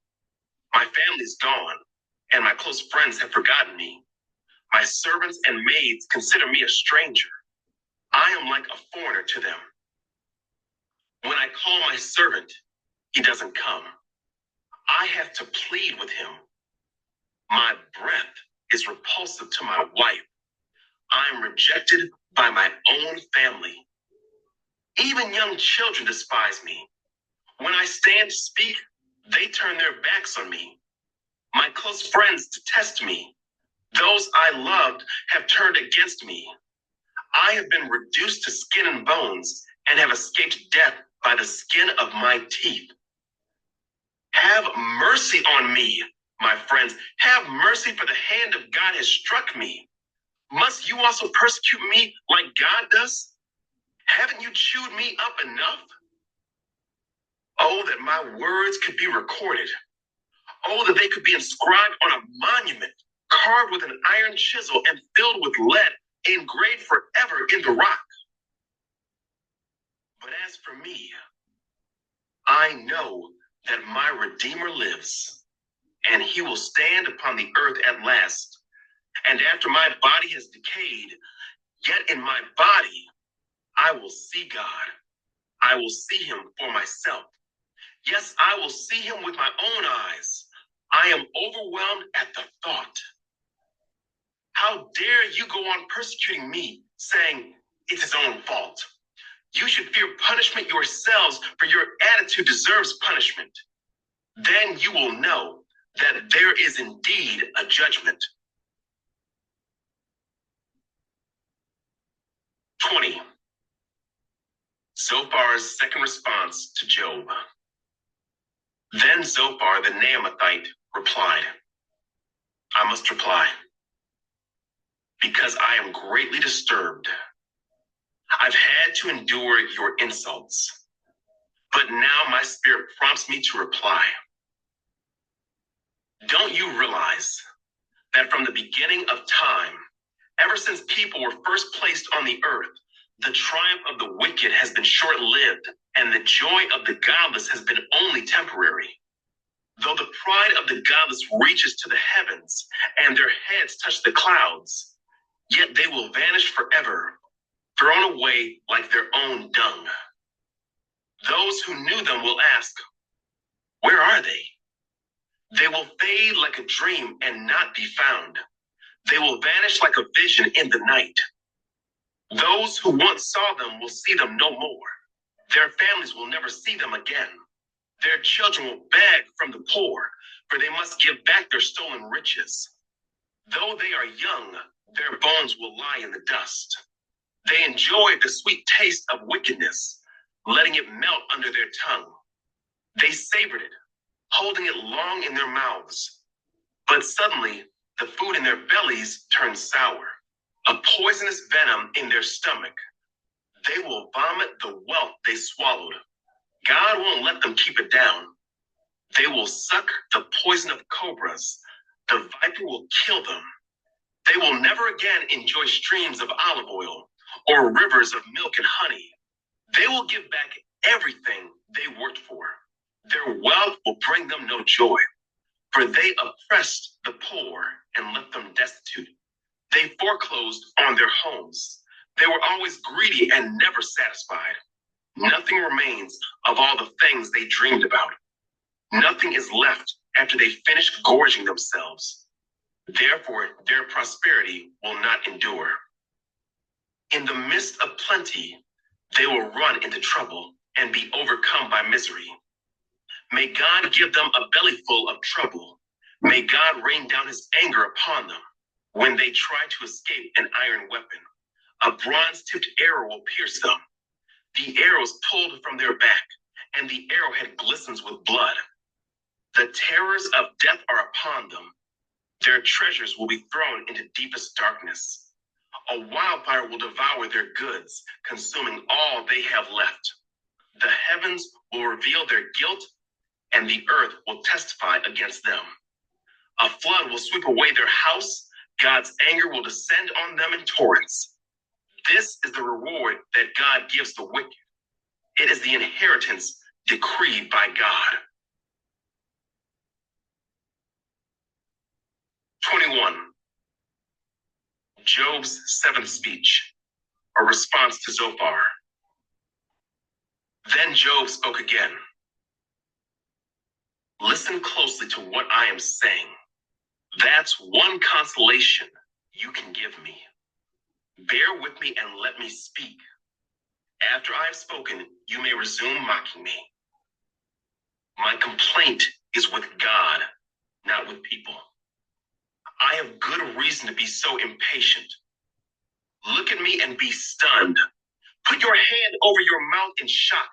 My family's gone, and my close friends have forgotten me. My servants and maids consider me a stranger. I am like a foreigner to them. When I call my servant, he doesn't come. I have to plead with him. My breath is repulsive to my wife. I am rejected by my own family. Even young children despise me. When I stand to speak, they turn their backs on me. My close friends detest me. Those I loved have turned against me. I have been reduced to skin and bones and have escaped death by the skin of my teeth. Have mercy on me, my friends. Have mercy, for the hand of God has struck me. Must you also persecute me like God does? Haven't you chewed me up enough? Oh, that my words could be recorded. Oh, that they could be inscribed on a monument, carved with an iron chisel and filled with lead, engraved forever in the rock. But as for me, I know that my Redeemer lives, and he will stand upon the earth at last. And after my body has decayed, yet in my body I will see God. I will see him for myself. Yes, I will see him with my own eyes. I am overwhelmed at the thought. How dare you go on persecuting me, saying it's his own fault? You should fear punishment yourselves, for your attitude deserves punishment. Then you will know that there is indeed a judgment. 20. Zophar's second response to Job. Then Zophar the Naamathite replied, I must reply, because I am greatly disturbed. I've had to endure your insults, but now my spirit prompts me to reply. Don't you realize that from the beginning of time, ever since people were first placed on the earth, the triumph of the wicked has been short-lived, and the joy of the godless has been only temporary? Though the pride of the godless reaches to the heavens and their heads touch the clouds, yet they will vanish forever, thrown away like their own dung. Those who knew them will ask, where are they? They will fade like a dream and not be found. They will vanish like a vision in the night. Those who once saw them will see them no more. Their families will never see them again. Their children will beg from the poor, for they must give back their stolen riches. Though they are young, their bones will lie in the dust. They enjoyed the sweet taste of wickedness, letting it melt under their tongue. They savored it, holding it long in their mouths. But suddenly, the food in their bellies turned sour, a poisonous venom in their stomach. They will vomit the wealth they swallowed. God won't let them keep it down. They will suck the poison of cobras. The viper will kill them. They will never again enjoy streams of olive oil or rivers of milk and honey. They will give back everything they worked for. Their wealth will bring them no joy, for they oppressed the poor and left them destitute. They foreclosed on their homes. They were always greedy and never satisfied. Nothing remains of all the things they dreamed about. Nothing is left after they finish gorging themselves. Therefore, their prosperity will not endure. In the midst of plenty, they will run into trouble and be overcome by misery. May God give them a belly full of trouble. May God rain down his anger upon them. When they try to escape an iron weapon, a bronze-tipped arrow will pierce them. The arrow is pulled from their back, and the arrowhead glistens with blood. The terrors of death are upon them. Their treasures will be thrown into deepest darkness. A wildfire will devour their goods, consuming all they have left. The heavens will reveal their guilt, and the earth will testify against them. A flood will sweep away their house. God's anger will descend on them in torrents. This is the reward that God gives the wicked. It is the inheritance decreed by God. 21. Job's seventh speech, a response to Zophar. Then Job spoke again. Listen closely to what I am saying. That's one consolation you can give me. Bear with me and let me speak. After I have spoken, you may resume mocking me. My complaint is with God, not with people. I have good reason to be so impatient. Look at me and be stunned. Put your hand over your mouth in shock.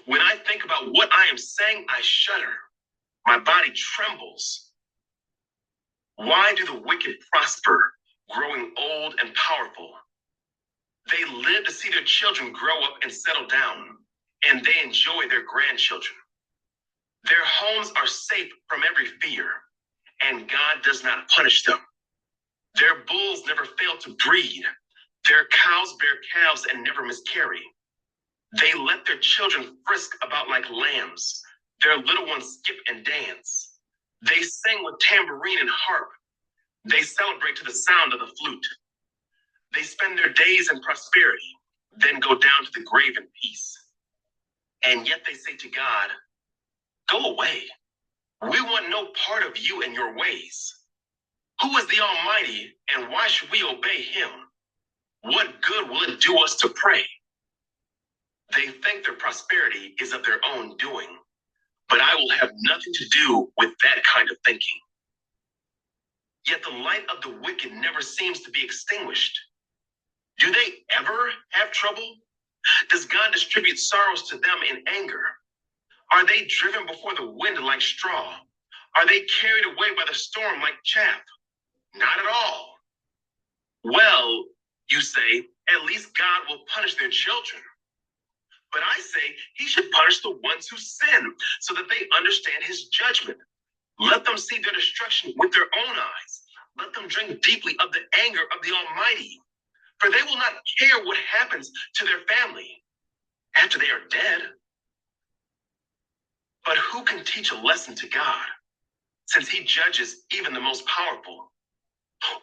When I think about what I am saying, I shudder. My body trembles. Why do the wicked prosper, growing old and powerful? They live to see their children grow up and settle down, and they enjoy their grandchildren. Their homes are safe from every fear, and God does not punish them. Their bulls never fail to breed. Their cows bear calves and never miscarry. They let their children frisk about like lambs. Their little ones skip and dance. They sing with tambourine and harp. They celebrate to the sound of the flute. They spend their days in prosperity, then go down to the grave in peace. And yet they say to God, go away. We want no part of you and your ways. Who is the Almighty, and why should we obey him? What good will it do us to pray? They think their prosperity is of their own doing, but I will have nothing to do with that kind of thinking. Yet the light of the wicked never seems to be extinguished. Do they ever have trouble? Does God distribute sorrows to them in anger? Are they driven before the wind like straw? Are they carried away by the storm like chaff? Not at all. Well, you say, at least God will punish their children. But I say he should punish the ones who sin so that they understand his judgment. Let them see their destruction with their own eyes. Let them drink deeply of the anger of the Almighty. For they will not care what happens to their family after they are dead. But who can teach a lesson to God, since he judges even the most powerful?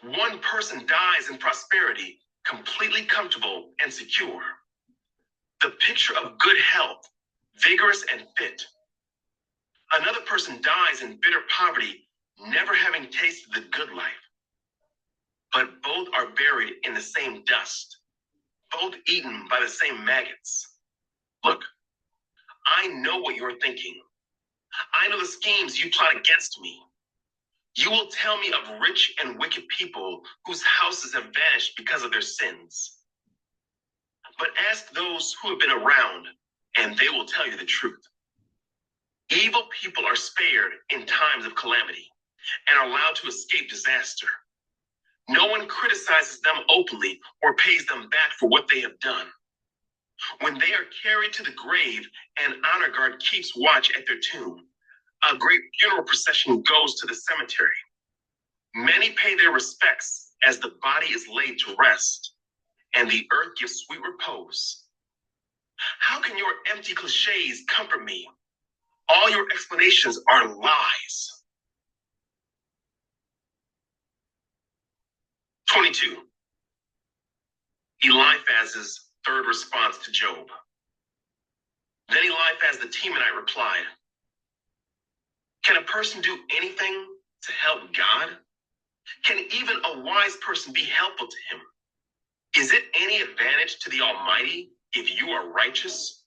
One person dies in prosperity, completely comfortable and secure. The picture of good health, vigorous and fit. Another person dies in bitter poverty, never having tasted the good life. But both are buried in the same dust, both eaten by the same maggots. Look, I know what you're thinking. I know the schemes you plot against me. You will tell me of rich and wicked people whose houses have vanished because of their sins. But ask those who have been around, and they will tell you the truth. Evil people are spared in times of calamity and are allowed to escape disaster. No one criticizes them openly or pays them back for what they have done. When they are carried to the grave, an honor guard keeps watch at their tomb. A great funeral procession goes to the cemetery. Many pay their respects as the body is laid to rest, and the earth gives sweet repose. How can your empty cliches comfort me? All your explanations are lies. 22. Eliphaz's third response to Job. Then Eliphaz the Temanite replied, "Can a person do anything to help God? Can even a wise person be helpful to him? Is it any advantage to the Almighty if you are righteous?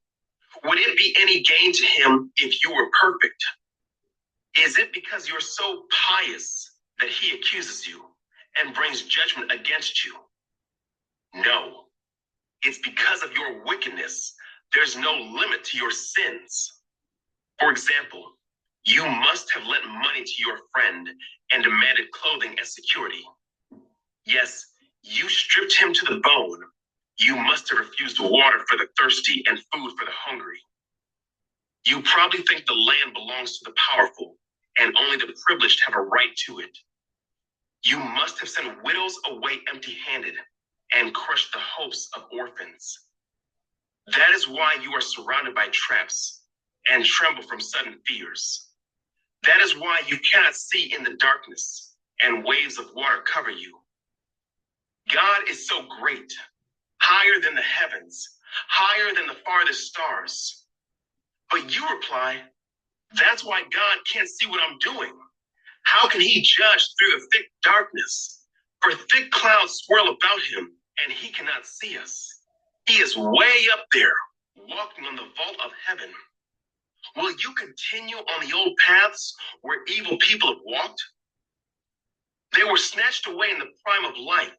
Would it be any gain to him if you were perfect? Is it because you're so pious that he accuses you and brings judgment against you? No, it's because of your wickedness. There's no limit to your sins. For example, you must have lent money to your friend and demanded clothing as security. Yes, you stripped him to the bone. You must have refused water for the thirsty and food for the hungry. You probably think the land belongs to the powerful and only the privileged have a right to it. You must have sent widows away empty-handed and crushed the hopes of orphans. That is why you are surrounded by traps and tremble from sudden fears. That is why you cannot see in the darkness and waves of water cover you. God is so great, higher than the heavens, higher than the farthest stars. But you reply, that's why God can't see what I'm doing. How can he judge through the thick darkness? For thick clouds swirl about him, and he cannot see us. He is way up there, walking on the vault of heaven. Will you continue on the old paths where evil people have walked? They were snatched away in the prime of life,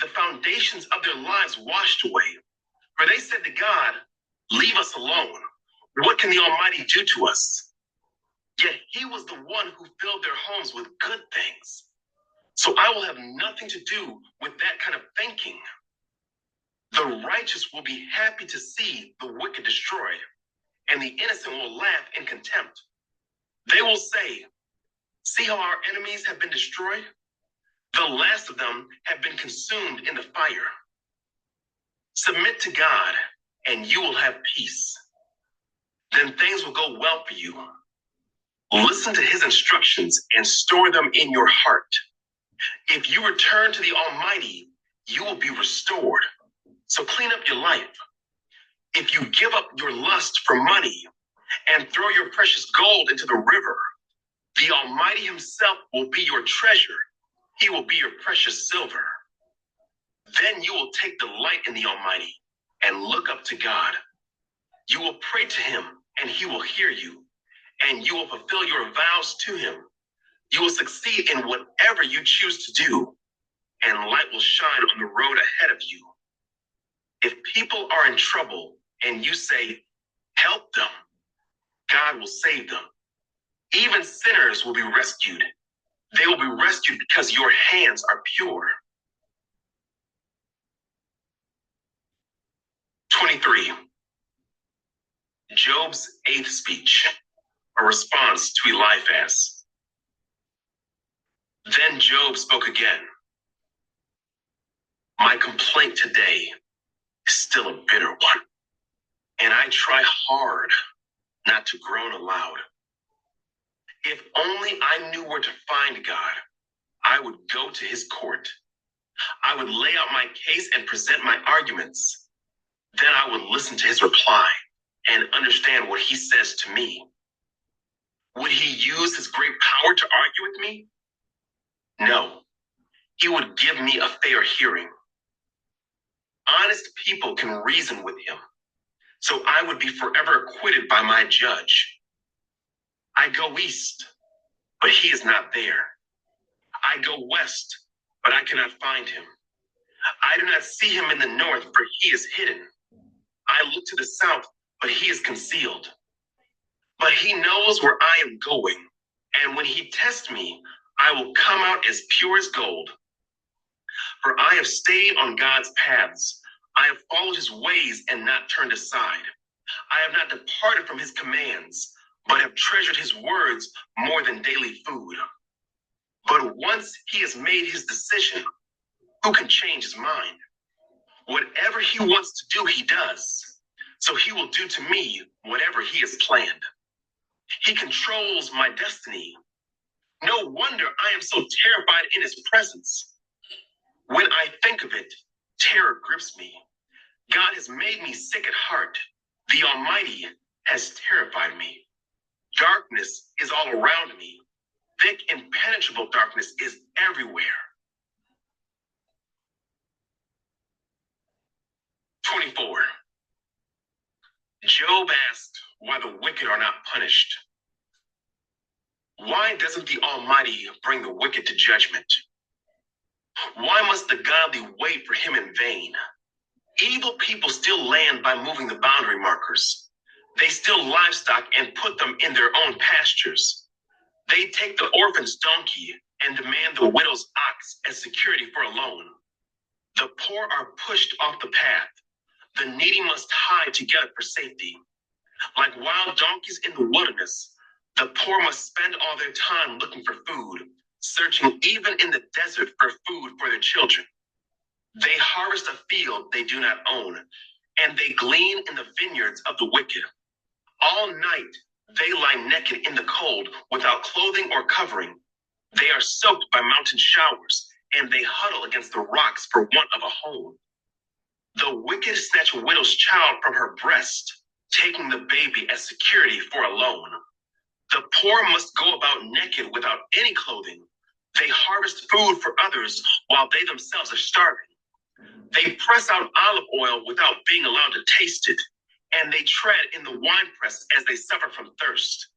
the foundations of their lives washed away. For they said to God, leave us alone. What can the Almighty do to us? Yet he was the one who filled their homes with good things. So I will have nothing to do with that kind of thinking. The righteous will be happy to see the wicked destroyed, and the innocent will laugh in contempt. They will say, see how our enemies have been destroyed? The last of them have been consumed in the fire. Submit to God, and you will have peace. Then things will go well for you. Listen to his instructions and store them in your heart. If you return to the Almighty, you will be restored. So clean up your life. If you give up your lust for money and throw your precious gold into the river, the Almighty himself will be your treasure. He will be your precious silver. Then you will take delight in the Almighty and look up to God. You will pray to him and he will hear you, and you will fulfill your vows to him. You will succeed in whatever you choose to do, and light will shine on the road ahead of you. If people are in trouble and you say, help them, God will save them. Even sinners will be rescued. They will be rescued because your hands are pure. 23. Job's eighth speech, a response to Eliphaz. Then Job spoke again. My complaint today is still a bitter one, and I try hard not to groan aloud. If only I knew where to find God, I would go to his court. I would lay out my case and present my arguments. Then I would listen to his reply and understand what he says to me. Would he use his great power to argue with me? No, he would give me a fair hearing. Honest people can reason with him, so I would be forever acquitted by my judge. I go east, but he is not there. I go west, but I cannot find him. I do not see him in the north, for he is hidden. I look to the south, but he is concealed. But he knows where I am going, and when he tests me, I will come out as pure as gold. For I have stayed on God's paths. I have followed his ways and not turned aside. I have not departed from his commands, but have treasured his words more than daily food. But once he has made his decision, who can change his mind? Whatever he wants to do, he does. So he will do to me whatever he has planned. He controls my destiny. No wonder I am so terrified in his presence. When I think of it, terror grips me. God has made me sick at heart. The Almighty has terrified me. Darkness is all around me. Thick, impenetrable darkness is everywhere. 24. Job asked why the wicked are not punished. Why doesn't the Almighty bring the wicked to judgment? Why must the godly wait for him in vain? Evil people steal land by moving the boundary markers. They steal livestock and put them in their own pastures. They take the orphan's donkey and demand the widow's ox as security for a loan. The poor are pushed off the path. The needy must hide together for safety. Like wild donkeys in the wilderness, the poor must spend all their time looking for food, searching even in the desert for food for their children. They harvest a field they do not own, and they glean in the vineyards of the wicked. All night they lie naked in the cold without clothing or covering. They are soaked by mountain showers, and they huddle against the rocks for want of a home. The wicked snatch a widow's child from her breast, taking the baby as security for a loan. The poor must go about naked without any clothing. They harvest food for others while they themselves are starving. They press out olive oil without being allowed to taste it, and they tread in the winepress as they suffer from thirst.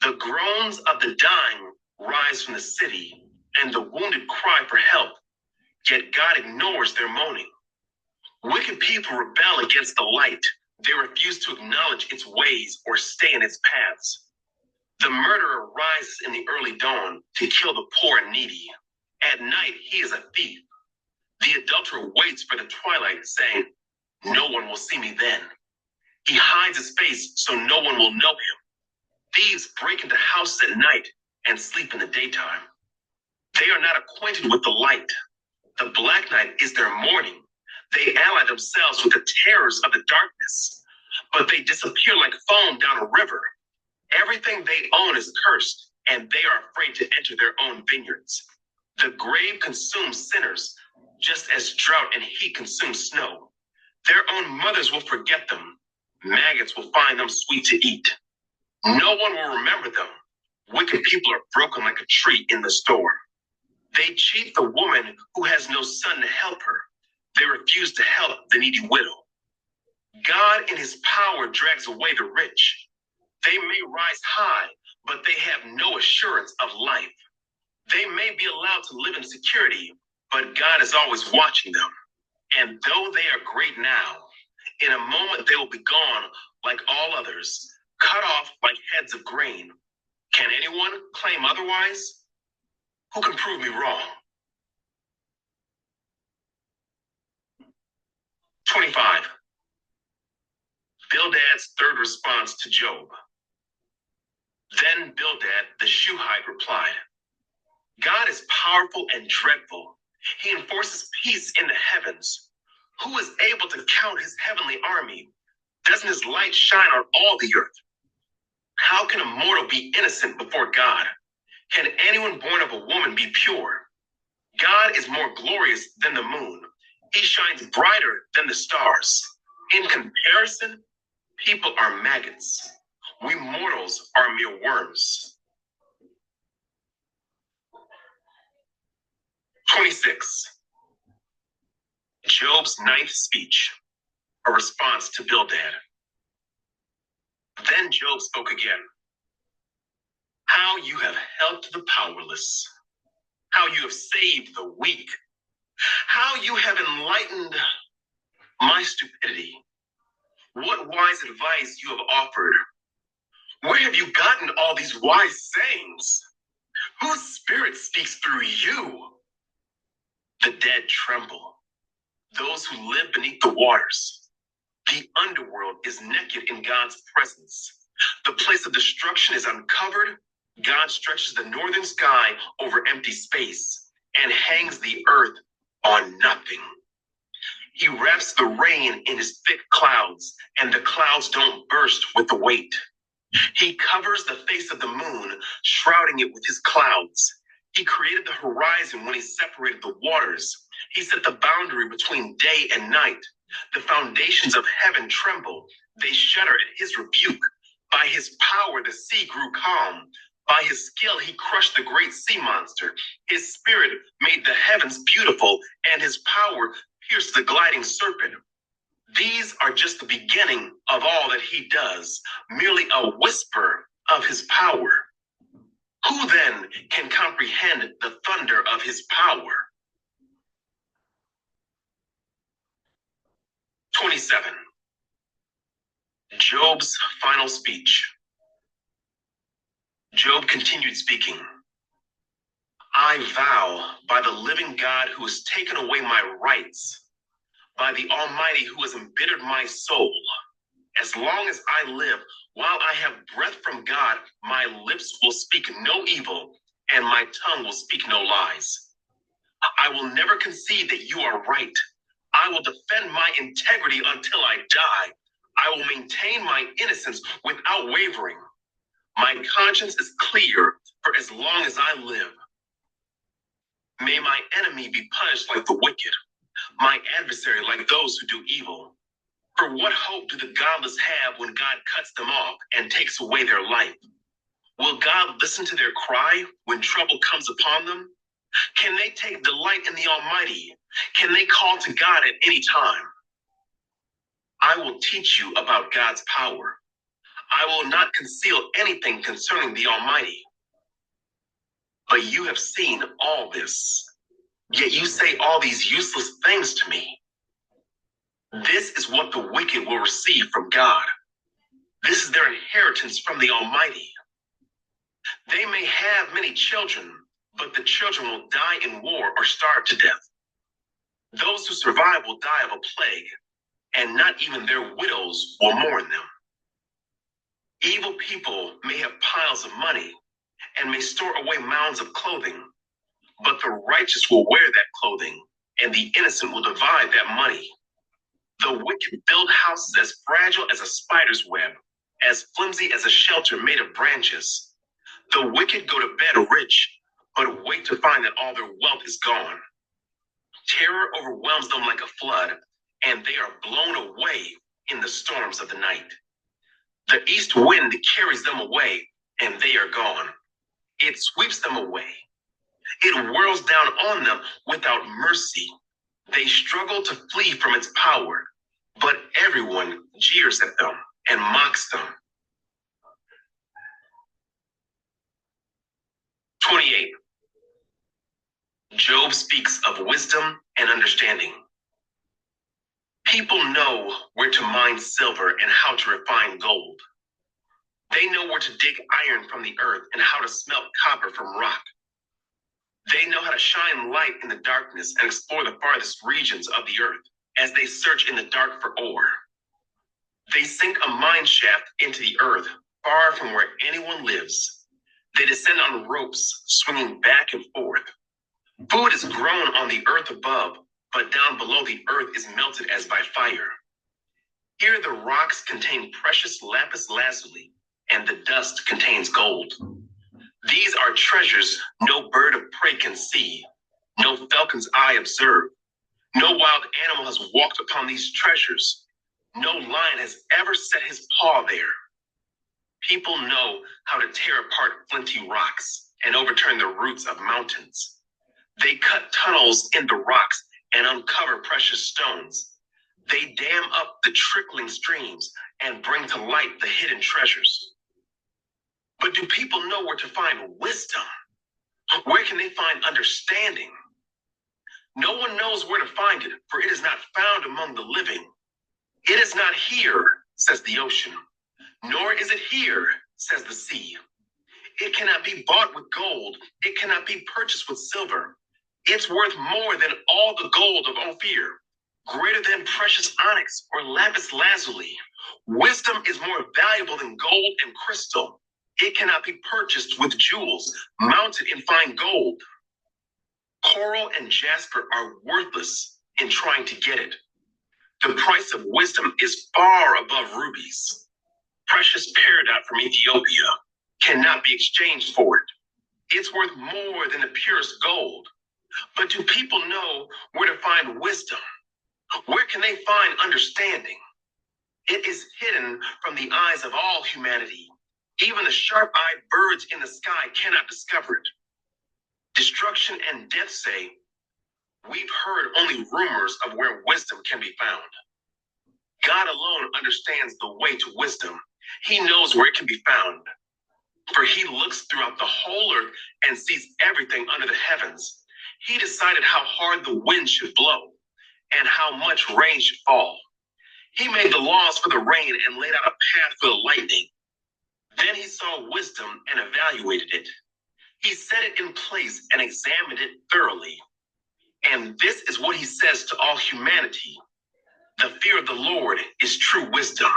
The groans of the dying rise from the city, and the wounded cry for help, yet God ignores their moaning. Wicked people rebel against the light. They refuse to acknowledge its ways or stay in its paths. The murderer rises in the early dawn to kill the poor and needy. At night, he is a thief. The adulterer waits for the twilight, saying, "No one will see me then." He hides his face so no one will know him. Thieves break into houses at night and sleep in the daytime. They are not acquainted with the light. The black night is their morning. They ally themselves with the terrors of the darkness, but they disappear like foam down a river. Everything they own is cursed, and they are afraid to enter their own vineyards. The grave consumes sinners, just as drought and heat consume snow. Their own mothers will forget them. Maggots will find them sweet to eat. No one will remember them. Wicked people are broken like a tree in the store. They cheat the woman who has no son to help her. They refuse to help the needy widow. God in his power drags away the rich. They may rise high, but they have no assurance of life. They may be allowed to live in security, but God is always watching them. And though they are great now, in a moment they will be gone like all others, cut off like heads of grain. Can anyone claim otherwise? Who can prove me wrong? 25. Bildad's third response to Job. Then Bildad the Shuhite replied, "God is powerful and dreadful. He enforces peace in the heavens. Who is able to count his heavenly army? Doesn't his light shine on all the earth? How can a mortal be innocent before God? Can anyone born of a woman be pure? God is more glorious than the moon. He shines brighter than the stars. In comparison, people are maggots. We mortals are mere worms. 26. Job's ninth speech, a response to Bildad. Then Job spoke again. How you have helped the powerless. How you have saved the weak. How you have enlightened my stupidity. What wise advice you have offered. Where have you gotten all these wise sayings? Whose spirit speaks through you? The dead tremble. Those who live beneath the waters. The underworld is naked in God's presence. The place of destruction is uncovered. God stretches the northern sky over empty space and hangs the earth on nothing. He wraps the rain in his thick clouds, and the clouds don't burst with the weight. He covers the face of the moon, shrouding it with his clouds. He created the horizon when he separated the waters. He set the boundary between day and night. The foundations of heaven tremble. They shudder at his rebuke. By his power, the sea grew calm. By his skill, he crushed the great sea monster. His spirit made the heavens beautiful, and his power pierced the gliding serpent. These are just the beginning of all that he does, merely a whisper of his power. Who then can comprehend the thunder of his power? 27. Job's final speech. Job continued speaking. I vow by the living God who has taken away my rights, by the Almighty who has embittered my soul, as long as I live, while I have breath from God, my lips will speak no evil, and my tongue will speak no lies. I will never concede that you are right. I will defend my integrity until I die. I will maintain my innocence without wavering. My conscience is clear for as long as I live. May my enemy be punished like the wicked, my adversary like those who do evil. For what hope do the godless have when God cuts them off and takes away their life? Will God listen to their cry when trouble comes upon them? Can they take delight in the Almighty? Can they call to God at any time? I will teach you about God's power. I will not conceal anything concerning the Almighty. But you have seen all this, yet you say all these useless things to me. This is what the wicked will receive from God. This is their inheritance from the Almighty. They may have many children, but the children will die in war or starve to death. Those who survive will die of a plague, and not even their widows will mourn them. Evil people may have piles of money and may store away mounds of clothing, but the righteous will wear that clothing, and the innocent will divide that money. The wicked build houses as fragile as a spider's web, as flimsy as a shelter made of branches. The wicked go to bed rich, but wait to find that all their wealth is gone. Terror overwhelms them like a flood, and they are blown away in the storms of the night. The east wind carries them away, and they are gone. It sweeps them away. It whirls down on them without mercy. They struggle to flee from its power, but everyone jeers at them and mocks them. 28. Job speaks of wisdom and understanding. People know where to mine silver and how to refine gold. They know where to dig iron from the earth and how to smelt copper from rock. They know how to shine light in the darkness and explore the farthest regions of the earth as they search in the dark for ore. They sink a mine shaft into the earth, far from where anyone lives. They descend on ropes, swinging back and forth. Food is grown on the earth above, but down below the earth is melted as by fire. Here the rocks contain precious lapis lazuli, and the dust contains gold. These are treasures no bird of prey can see, no falcon's eye observe. No wild animal has walked upon these treasures. No lion has ever set his paw there. People know how to tear apart flinty rocks and overturn the roots of mountains. They cut tunnels in the rocks and uncover precious stones. They dam up the trickling streams and bring to light the hidden treasures. But do people know where to find wisdom? Where can they find understanding? No one knows where to find it, for it is not found among the living. It is not here, says the ocean, nor is it here, says the sea. It cannot be bought with gold. It cannot be purchased with silver. It's worth more than all the gold of Ophir, greater than precious onyx or lapis lazuli. Wisdom is more valuable than gold and crystal. It cannot be purchased with jewels mounted in fine gold. Coral and jasper are worthless in trying to get it. The price of wisdom is far above rubies. Precious peridot from Ethiopia cannot be exchanged for it. It's worth more than the purest gold. But do people know where to find wisdom? Where can they find understanding? It is hidden from the eyes of all humanity. Even the sharp-eyed birds in the sky cannot discover it. Destruction and death say, we've heard only rumors of where wisdom can be found. God alone understands the way to wisdom. He knows where it can be found. For he looks throughout the whole earth and sees everything under the heavens. He decided how hard the wind should blow and how much rain should fall. He made the laws for the rain and laid out a path for the lightning. Then he saw wisdom and evaluated it. He set it in place and examined it thoroughly. And this is what he says to all humanity. The fear of the Lord is true wisdom.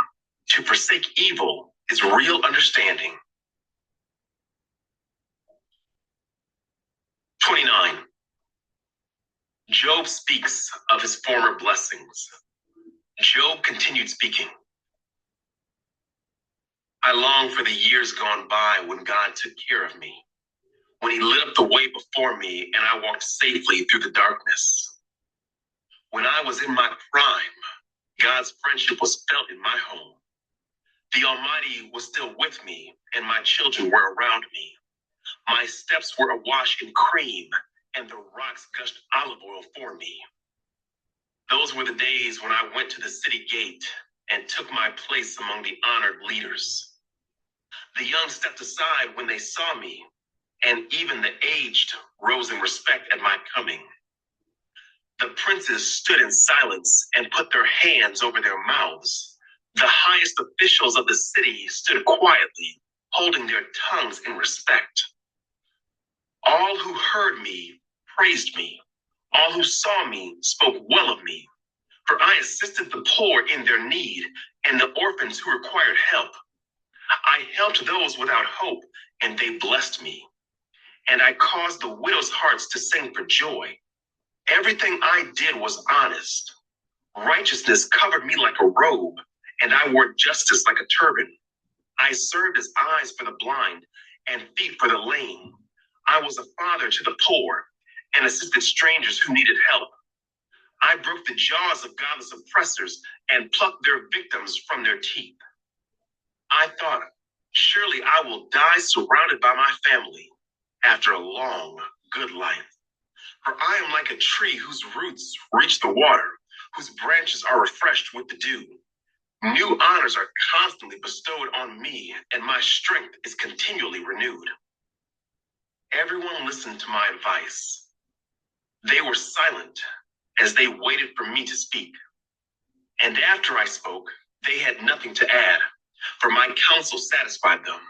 To forsake evil is real understanding. 29. Job speaks of his former blessings. Job continued speaking. I long for the years gone by when God took care of me, when he lit up the way before me and I walked safely through the darkness. When I was in my prime, God's friendship was felt in my home. The Almighty was still with me and my children were around me. My steps were awash in cream and the rocks gushed olive oil for me. Those were the days when I went to the city gate and took my place among the honored leaders. The young stepped aside when they saw me, and even the aged rose in respect at my coming. The princes stood in silence and put their hands over their mouths. The highest officials of the city stood quietly, holding their tongues in respect. All who heard me praised me. All who saw me spoke well of me. For I assisted the poor in their need and the orphans who required help. I helped those without hope, and they blessed me. And I caused the widows' hearts to sing for joy. Everything I did was honest. Righteousness covered me like a robe, and I wore justice like a turban. I served as eyes for the blind and feet for the lame. I was a father to the poor and assisted strangers who needed help. I broke the jaws of godless oppressors and plucked their victims from their teeth. I thought, surely I will die surrounded by my family after a long, good life. For I am like a tree whose roots reach the water, whose branches are refreshed with the dew. New honors are constantly bestowed on me, and my strength is continually renewed. Everyone listened to my advice. They were silent as they waited for me to speak. And after I spoke, they had nothing to add, for my counsel satisfied them.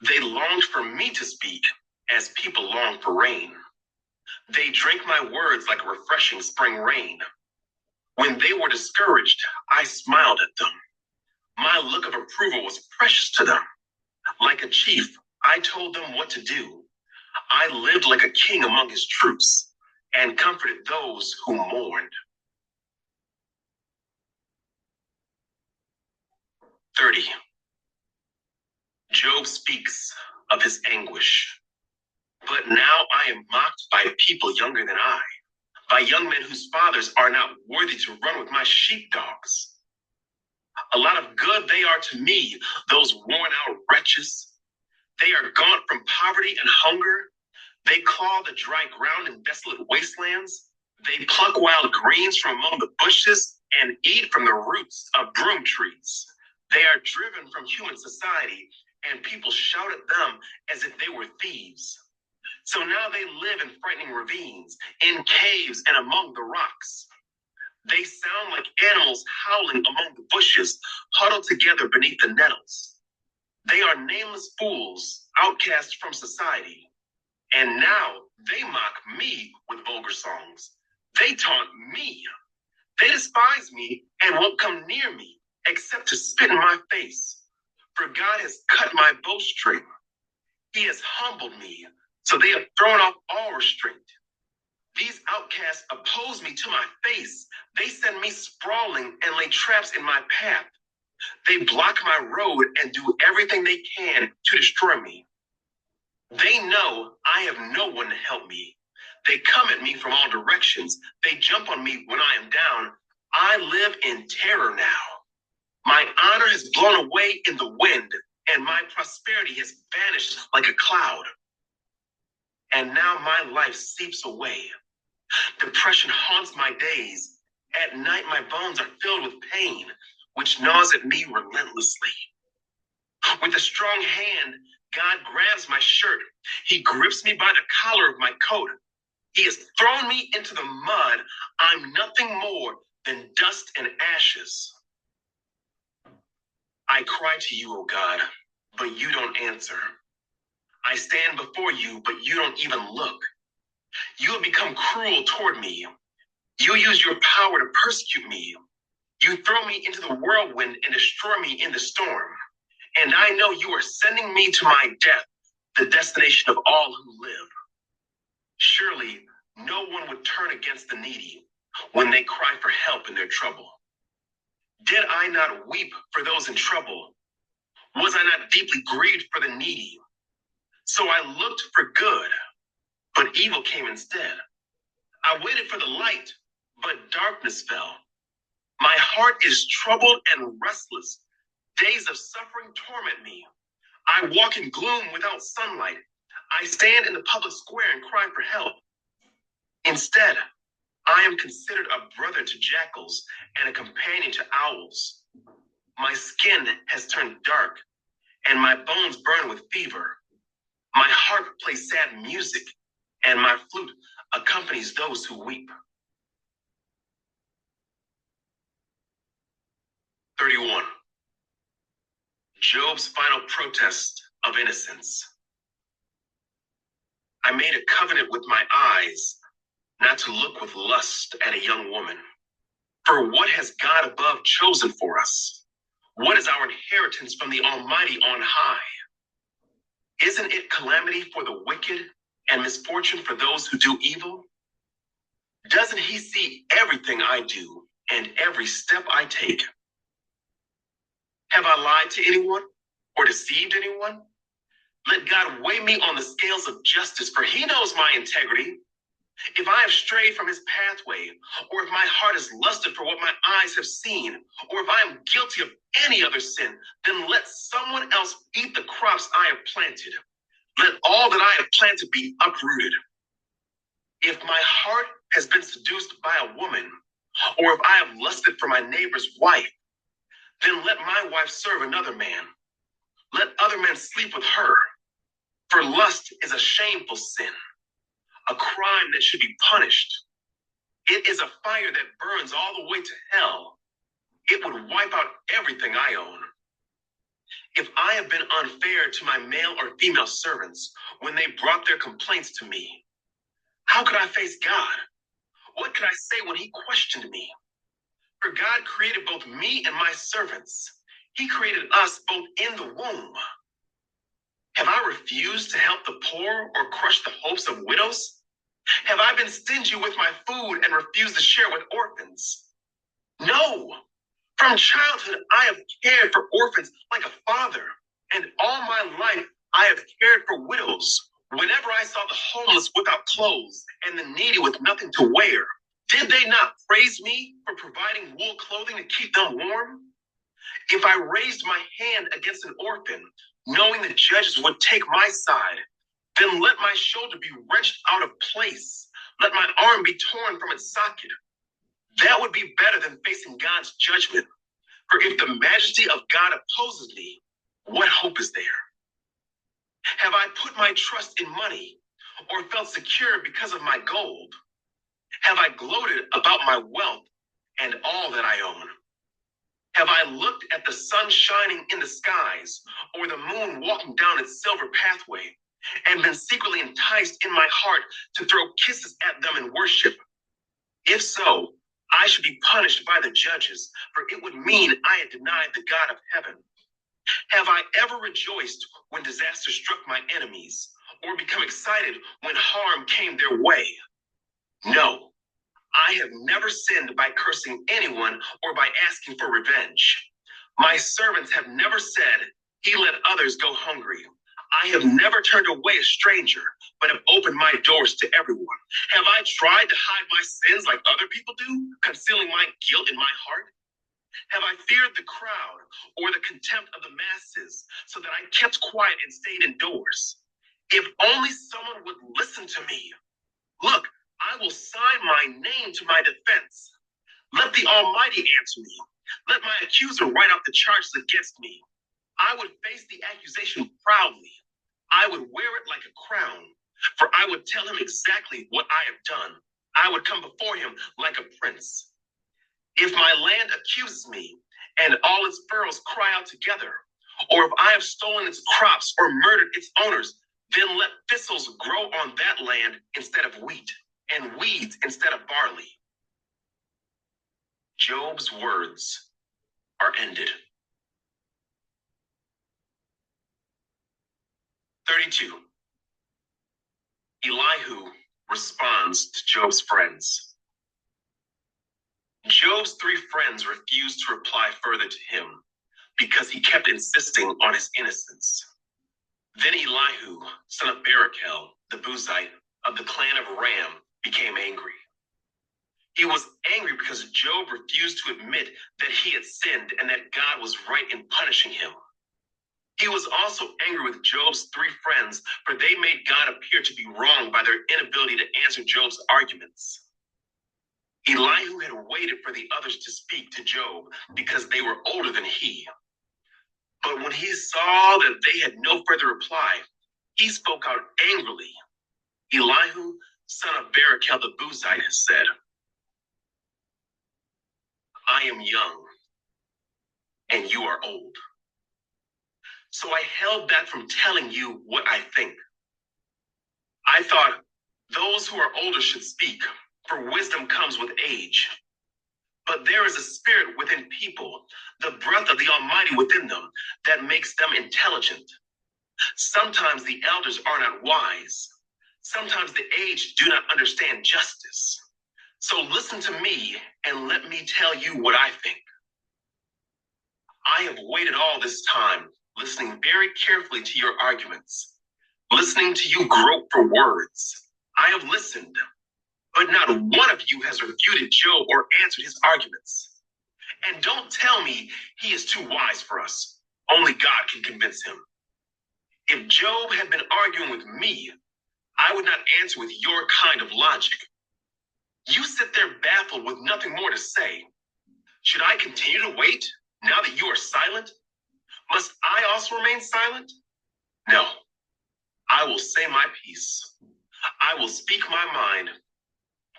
They longed for me to speak, as people long for rain. They drank my words like a refreshing spring rain. When they were discouraged, I smiled at them. My look of approval was precious to them. Like a chief, I told them what to do. I lived like a king among his troops and comforted those who mourned. 30. Job speaks of his anguish. But now I am mocked by people younger than I, by young men whose fathers are not worthy to run with my sheepdogs. A lot of good they are to me, those worn out wretches. They are gaunt from poverty and hunger. They claw the dry ground in desolate wastelands. They pluck wild greens from among the bushes and eat from the roots of broom trees. They are driven from human society, and people shout at them as if they were thieves. So now they live in frightening ravines, in caves and among the rocks. They sound like animals howling among the bushes, huddled together beneath the nettles. They are nameless fools, outcasts from society. And now they mock me with vulgar songs. They taunt me. They despise me and won't come near me, except to spit in my face. For God has cut my bowstring. He has humbled me, so they have thrown off all restraint. These outcasts oppose me to my face. They send me sprawling and lay traps in my path. They block my road and do everything they can to destroy me. They know I have no one to help me. They come at me from all directions. They jump on me when I am down. I live in terror now. My honor has blown away in the wind, and my prosperity has vanished like a cloud. And now my life seeps away. Depression haunts my days. At night, my bones are filled with pain, which gnaws at me relentlessly. With a strong hand, God grabs my shirt. He grips me by the collar of my coat. He has thrown me into the mud. I'm nothing more than dust and ashes. I cry to you, O God, but you don't answer. I stand before you, but you don't even look. You have become cruel toward me. You use your power to persecute me. You throw me into the whirlwind and destroy me in the storm. And I know you are sending me to my death, the destination of all who live. Surely no one would turn against the needy when they cry for help in their trouble. Did I not weep for those in trouble? Was I not deeply grieved for the needy? So I looked for good, but evil came instead. I waited for the light, but darkness fell. My heart is troubled and restless. Days of suffering torment me. I walk in gloom without sunlight. I stand in the public square and cry for help. Instead, I am considered a brother to jackals and a companion to owls. My skin has turned dark, and my bones burn with fever. My harp plays sad music, and my flute accompanies those who weep. 31. Job's final protest of innocence. I made a covenant with my eyes not to look with lust at a young woman. For what has God above chosen for us? What is our inheritance from the Almighty on high? Isn't it calamity for the wicked and misfortune for those who do evil? Doesn't he see everything I do and every step I take? Have I lied to anyone or deceived anyone? Let God weigh me on the scales of justice, for he knows my integrity. If I have strayed from his pathway, or if my heart has lusted for what my eyes have seen, or if I am guilty of any other sin, then let someone else eat the crops I have planted. Let all that I have planted be uprooted. If my heart has been seduced by a woman, or if I have lusted for my neighbor's wife, then let my wife serve another man. Let other men sleep with her. For lust is a shameful sin, a crime that should be punished. It is a fire that burns all the way to hell. It would wipe out everything I own. If I have been unfair to my male or female servants when they brought their complaints to me, how could I face God? What could I say when he questioned me? For God created both me and my servants. He created us both in the womb. Have I refused to help the poor or crush the hopes of widows? Have I been stingy with my food and refused to share with orphans? No. From childhood, I have cared for orphans like a father And all my life, I have cared for widows. Whenever I saw the homeless without clothes and the needy with nothing to wear, did they not praise me for providing wool clothing to keep them warm? If I raised my hand against an orphan, knowing the judges would take my side, then let my shoulder be wrenched out of place. Let my arm be torn from its socket. That would be better than facing God's judgment. For if the majesty of God opposes me, what hope is there? Have I put my trust in money or felt secure because of my gold? Have I gloated about my wealth and all that I own? Have I looked at the sun shining in the skies or the moon walking down its silver pathway and been secretly enticed in my heart to throw kisses at them in worship? If so, I should be punished by the judges, for it would mean I had denied the God of heaven. Have I ever rejoiced when disaster struck my enemies, or become excited when harm came their way? No, I have never sinned by cursing anyone or by asking for revenge. My servants have never said, "He let others go hungry." I have never turned away a stranger, but have opened my doors to everyone. Have I tried to hide my sins like other people do, concealing my guilt in my heart? Have I feared the crowd or the contempt of the masses so that I kept quiet and stayed indoors? If only someone would listen to me. Look, I will sign my name to my defense. Let the Almighty answer me. Let my accuser write out the charges against me. I would face the accusation proudly. I would wear it like a crown, for I would tell him exactly what I have done. I would come before him like a prince. If my land accuses me and all its furrows cry out together, or if I have stolen its crops or murdered its owners, then let thistles grow on that land instead of wheat, and weeds instead of barley. Job's words are ended. 32. Elihu responds to Job's friends. Job's three friends refused to reply further to him because he kept insisting on his innocence. Then Elihu, son of Barachel, the Buzite of the clan of Ram, became angry. He was angry because Job refused to admit that he had sinned and that God was right in punishing him. He was also angry with Job's three friends, for they made God appear to be wrong by their inability to answer Job's arguments. Elihu had waited for the others to speak to Job because they were older than he. But when he saw that they had no further reply, he spoke out angrily. Elihu, son of Barachel the Buzite, said, "I am young, and you are old. So I held back from telling you what I think. I thought those who are older should speak, for wisdom comes with age. But there is a spirit within people, the breath of the Almighty within them, that makes them intelligent. Sometimes the elders are not wise. Sometimes the aged do not understand justice. So listen to me and let me tell you what I think. I have waited all this time, listening very carefully to your arguments, listening to you grope for words. I have listened, but not one of you has refuted Job or answered his arguments. And don't tell me he is too wise for us. Only God can convince him. If Job had been arguing with me, I would not answer with your kind of logic. You sit there baffled with nothing more to say. Should I continue to wait now that you are silent? Must I also remain silent? No, I will say my piece. I will speak my mind,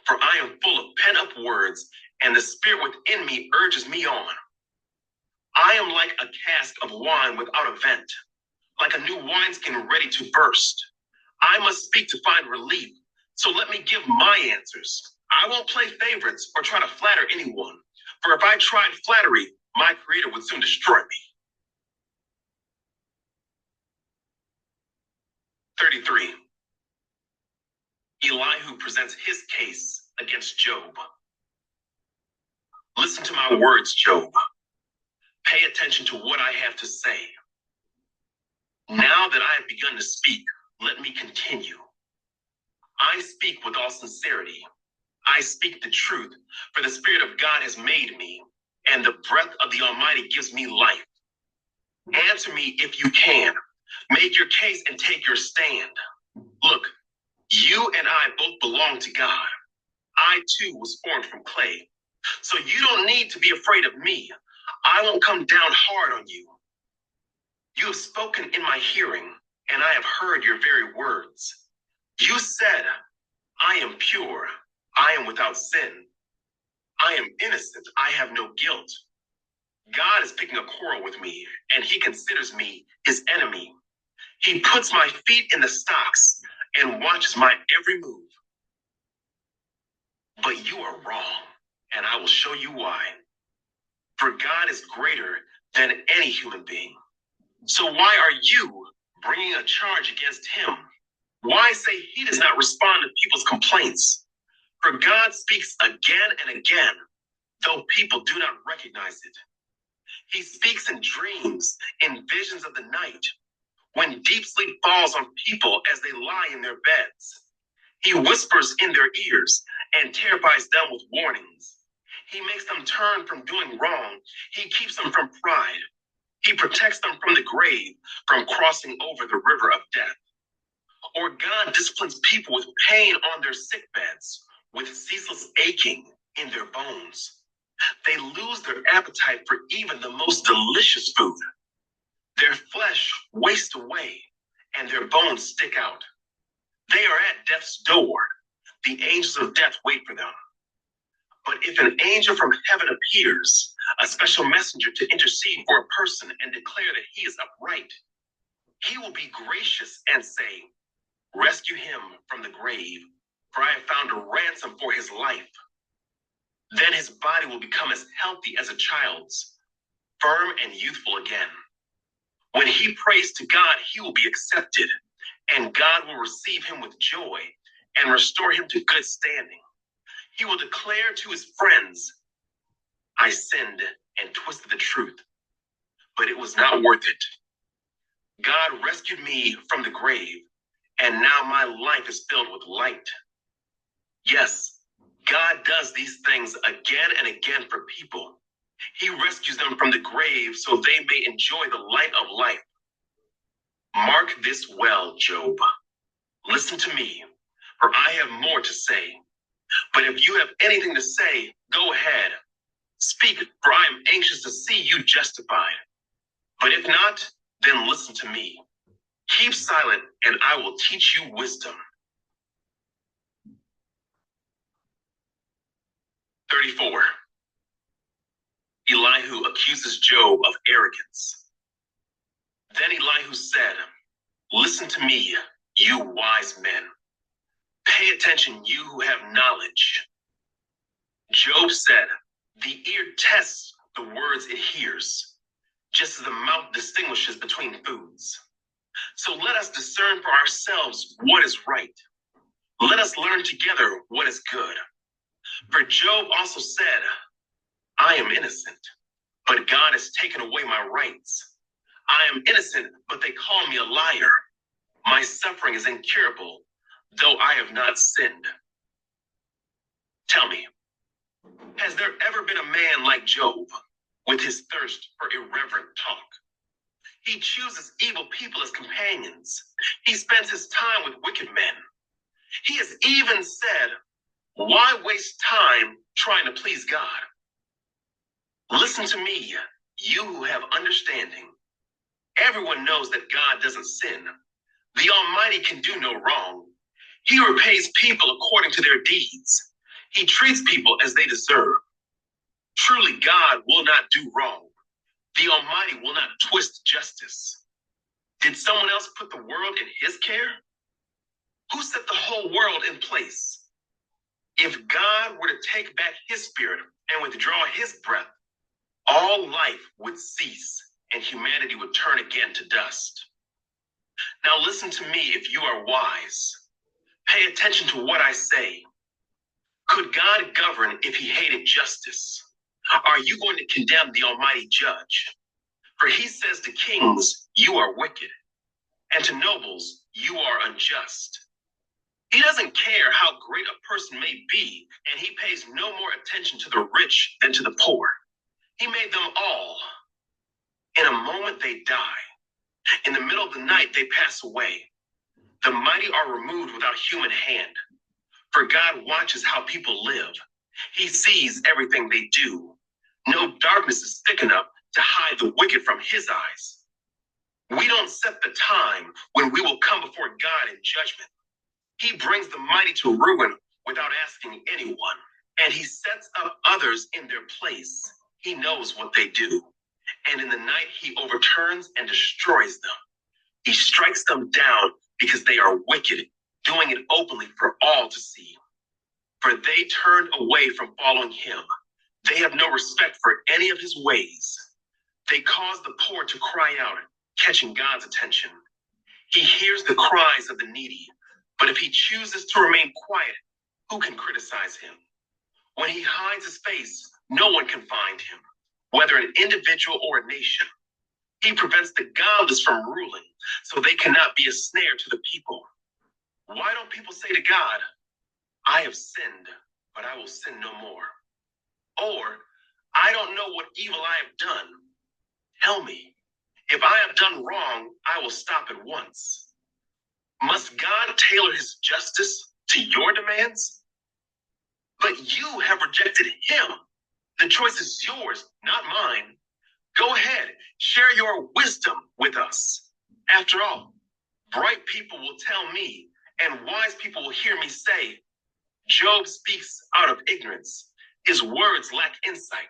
for I am full of pent-up words, and the spirit within me urges me on. I am like a cask of wine without a vent, like a new wineskin ready to burst. I must speak to find relief, so let me give my answers. I won't play favorites or try to flatter anyone, for if I tried flattery, my creator would soon destroy me. 33. Elihu presents his case against Job. Listen to my words, Job. Pay attention to what I have to say. Now that I have begun to speak, let me continue. I speak with all sincerity. I speak the truth, for the Spirit of God has made me, and the breath of the Almighty gives me life. Answer me if you can. Make your case and take your stand. Look, you and I both belong to God. I too was formed from clay. So you don't need to be afraid of me. I won't come down hard on you. You have spoken in my hearing, and I have heard your very words. You said, I am pure. I am without sin. I am innocent. I have no guilt. God is picking a quarrel with me, and he considers me his enemy. He puts my feet in the stocks and watches my every move. But you are wrong, and I will show you why. For God is greater than any human being. So why are you bringing a charge against him? Why say he does not respond to people's complaints? For God speaks again and again, though people do not recognize it. He speaks in dreams, in visions of the night, when deep sleep falls on people as they lie in their beds. He whispers in their ears and terrifies them with warnings. He makes them turn from doing wrong. He keeps them from pride. He protects them from the grave, from crossing over the river of death. Or God disciplines people with pain on their sick beds, with ceaseless aching in their bones. They lose their appetite for even the most delicious food. Their flesh wastes away, and their bones stick out. They are at death's door. The angels of death wait for them. But if an angel from heaven appears, a special messenger to intercede for a person and declare that he is upright, he will be gracious and say, rescue him from the grave, for I have found a ransom for his life. Then his body will become as healthy as a child's, firm and youthful again. When he prays to God, he will be accepted, and God will receive him with joy and restore him to good standing. He will declare to his friends, I sinned and twisted the truth, but it was not worth it. God rescued me from the grave, and now my life is filled with light. Yes, God does these things again and again for people. He rescues them from the grave so they may enjoy the light of life. Mark this well, Job. Listen to me, for I have more to say. But if you have anything to say, go ahead. Speak, for I am anxious to see you justified. But if not, then listen to me. Keep silent, and I will teach you wisdom. 34. Elihu accuses Job of arrogance. Then Elihu said, listen to me, you wise men. Pay attention, you who have knowledge. Job said, the ear tests the words it hears, just as the mouth distinguishes between foods. So let us discern for ourselves what is right. Let us learn together what is good. For Job also said, I am innocent, but God has taken away my rights. I am innocent, but they call me a liar. My suffering is incurable, though I have not sinned. Tell me, has there ever been a man like Job, with his thirst for irreverent talk? He chooses evil people as companions. He spends his time with wicked men. He has even said, why waste time trying to please God? Listen to me, you who have understanding. Everyone knows that God doesn't sin. The Almighty can do no wrong. He repays people according to their deeds. He treats people as they deserve. Truly, God will not do wrong. The Almighty will not twist justice. Did someone else put the world in his care? Who set the whole world in place? If God were to take back his spirit and withdraw his breath, all life would cease and humanity would turn again to dust. Now listen to me if you are wise. Pay attention to what I say. Could God govern if he hated justice? Are you going to condemn the Almighty Judge? For he says to kings, you are wicked. and to nobles you are unjust. He doesn't care how great a person may be, and he pays no more attention to the rich than to the poor. He made them all. In a moment they die. In the middle of the night they pass away. The mighty are removed without human hand. For God watches how people live. He sees everything they do. No darkness is thick enough to hide the wicked from his eyes. We don't set the time when we will come before God in judgment. He brings the mighty to ruin without asking anyone, and he sets up others in their place. He knows what they do, and in the night he overturns and destroys them. He strikes them down because they are wicked, doing it openly for all to see. For they turned away from following him. They have no respect for any of his ways. They cause the poor to cry out, catching God's attention. He hears the cries of the needy, but if he chooses to remain quiet, who can criticize him? When he hides his face, no one can find him, whether an individual or a nation. He prevents the godless from ruling, so they cannot be a snare to the people. Why don't people say to God, I have sinned, but I will sin no more? Or, I don't know what evil I have done. Tell me, if I have done wrong, I will stop at once. Must God tailor his justice to your demands? But you have rejected him. The choice is yours, not mine. Go ahead, share your wisdom with us. After all, bright people will tell me, and wise people will hear me say, Job speaks out of ignorance. His words lack insight.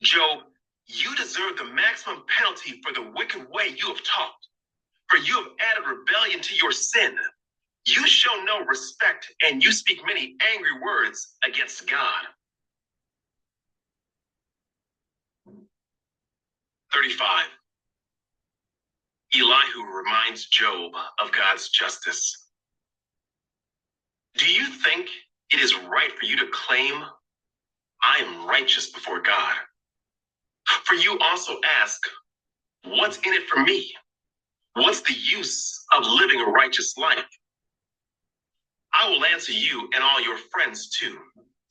Job, you deserve the maximum penalty for the wicked way you have taught. For you have added rebellion to your sin. You show no respect, and you speak many angry words against God. 35. Elihu reminds Job of God's justice. Do you think it is right for you to claim, I am righteous before God? For you also ask, what's in it for me? What's the use of living a righteous life? I will answer you and all your friends too.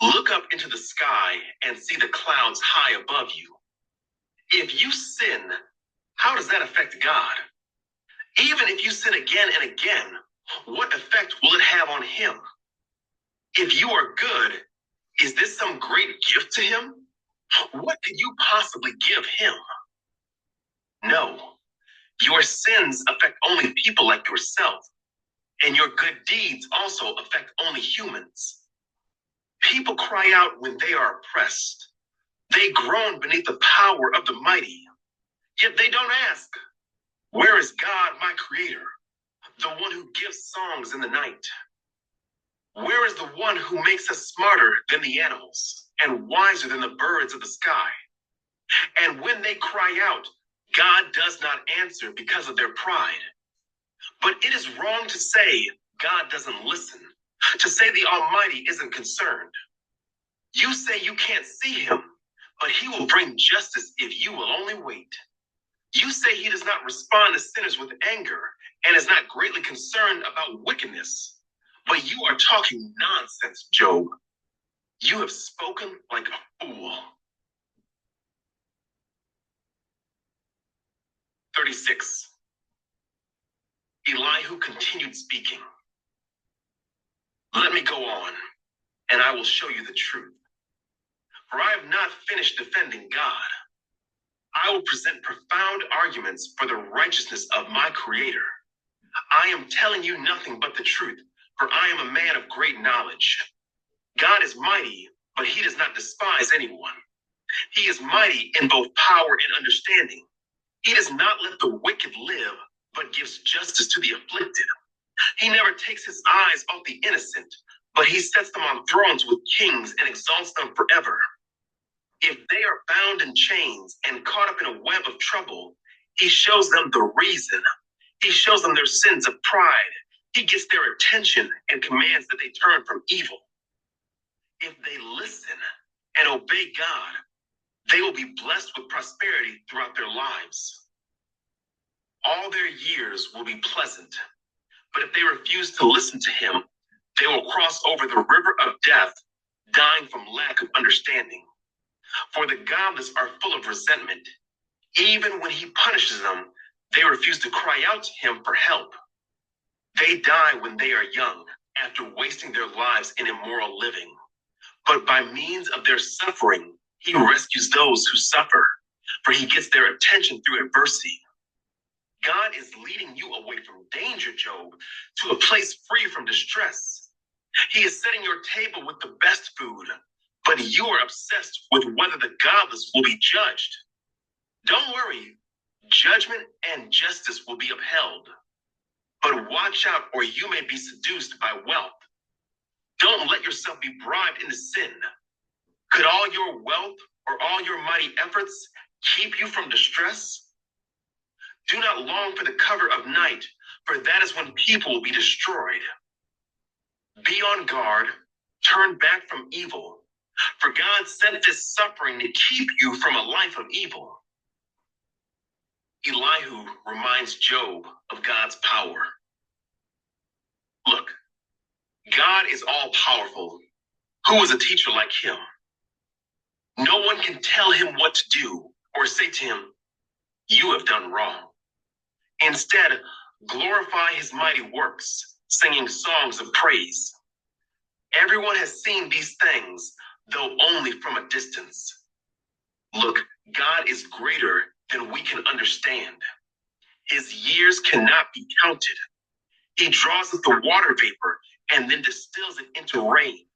Look up into the sky and see the clouds high above you. If you sin, how does that affect God? Even if you sin again and again, what effect will it have on him? If you are good, is this some great gift to him? What could you possibly give him? No, your sins affect only people like yourself, and your good deeds also affect only humans. People cry out when they are oppressed. They groan beneath the power of the mighty, yet they don't ask, where is God, my creator, the one who gives songs in the night? Where is the one who makes us smarter than the animals and wiser than the birds of the sky? And when they cry out, God does not answer because of their pride. But it is wrong to say God doesn't listen, to say the Almighty isn't concerned. You say you can't see him, but he will bring justice if you will only wait. You say he does not respond to sinners with anger and is not greatly concerned about wickedness. But you are talking nonsense, Job. You have spoken like a fool. 36. Elihu continued speaking. Let me go on, and I will show you the truth. For I have not finished defending God. I will present profound arguments for the righteousness of my Creator. I am telling you nothing but the truth, for I am a man of great knowledge. God is mighty, but he does not despise anyone. He is mighty in both power and understanding. He does not let the wicked live, but gives justice to the afflicted. He never takes his eyes off the innocent, but he sets them on thrones with kings and exalts them forever. If they are bound in chains and caught up in a web of trouble, he shows them the reason. He shows them their sins of pride. He gets their attention and commands that they turn from evil. If they listen and obey God, they will be blessed with prosperity throughout their lives. All their years will be pleasant, but if they refuse to listen to him, they will cross over the river of death, dying from lack of understanding. For the godless are full of resentment. Even when he punishes them, they refuse to cry out to him for help. They die when they are young, after wasting their lives in immoral living. But by means of their suffering, he rescues those who suffer, for he gets their attention through adversity. God is leading you away from danger, Job, to a place free from distress. He is setting your table with the best food, but you are obsessed with whether the godless will be judged. Don't worry, judgment and justice will be upheld. But watch out, or you may be seduced by wealth. Don't let yourself be bribed into sin. Could all your wealth or all your mighty efforts keep you from distress? Do not long for the cover of night, for that is when people will be destroyed. Be on guard, turn back from evil, for God sent this suffering to keep you from a life of evil. Elihu reminds Job of God's power. Look, God is all powerful. Who is a teacher like him? No one can tell him what to do or say to him, "You have done wrong." Instead, glorify his mighty works, singing songs of praise. Everyone has seen these things, though only from a distance. Look, God is greater than we can understand. His years cannot be counted. He draws up the water vapor and then distills it into rain.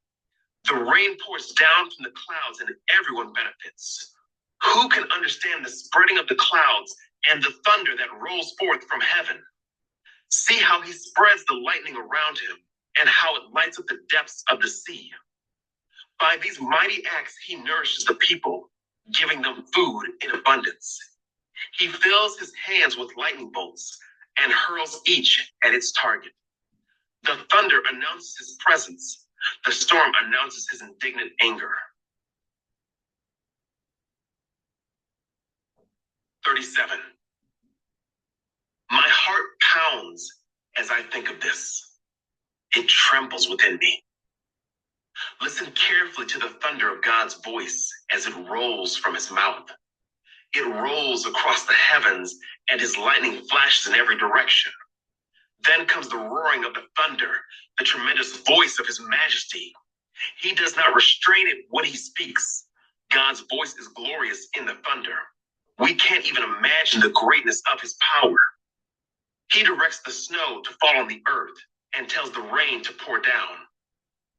The rain pours down from the clouds and everyone benefits. Who can understand the spreading of the clouds and the thunder that rolls forth from heaven? See how he spreads the lightning around him and how it lights up the depths of the sea. By these mighty acts, he nourishes the people, giving them food in abundance. He fills his hands with lightning bolts and hurls each at its target. The thunder announces his presence. The storm announces his indignant anger. 37. My heart pounds as I think of this. It trembles within me. Listen carefully to the thunder of God's voice as it rolls from his mouth. It rolls across the heavens, and his lightning flashes in every direction. Then comes the roaring of the thunder, the tremendous voice of his majesty. He does not restrain it when he speaks. God's voice is glorious in the thunder. We can't even imagine the greatness of his power. He directs the snow to fall on the earth and tells the rain to pour down.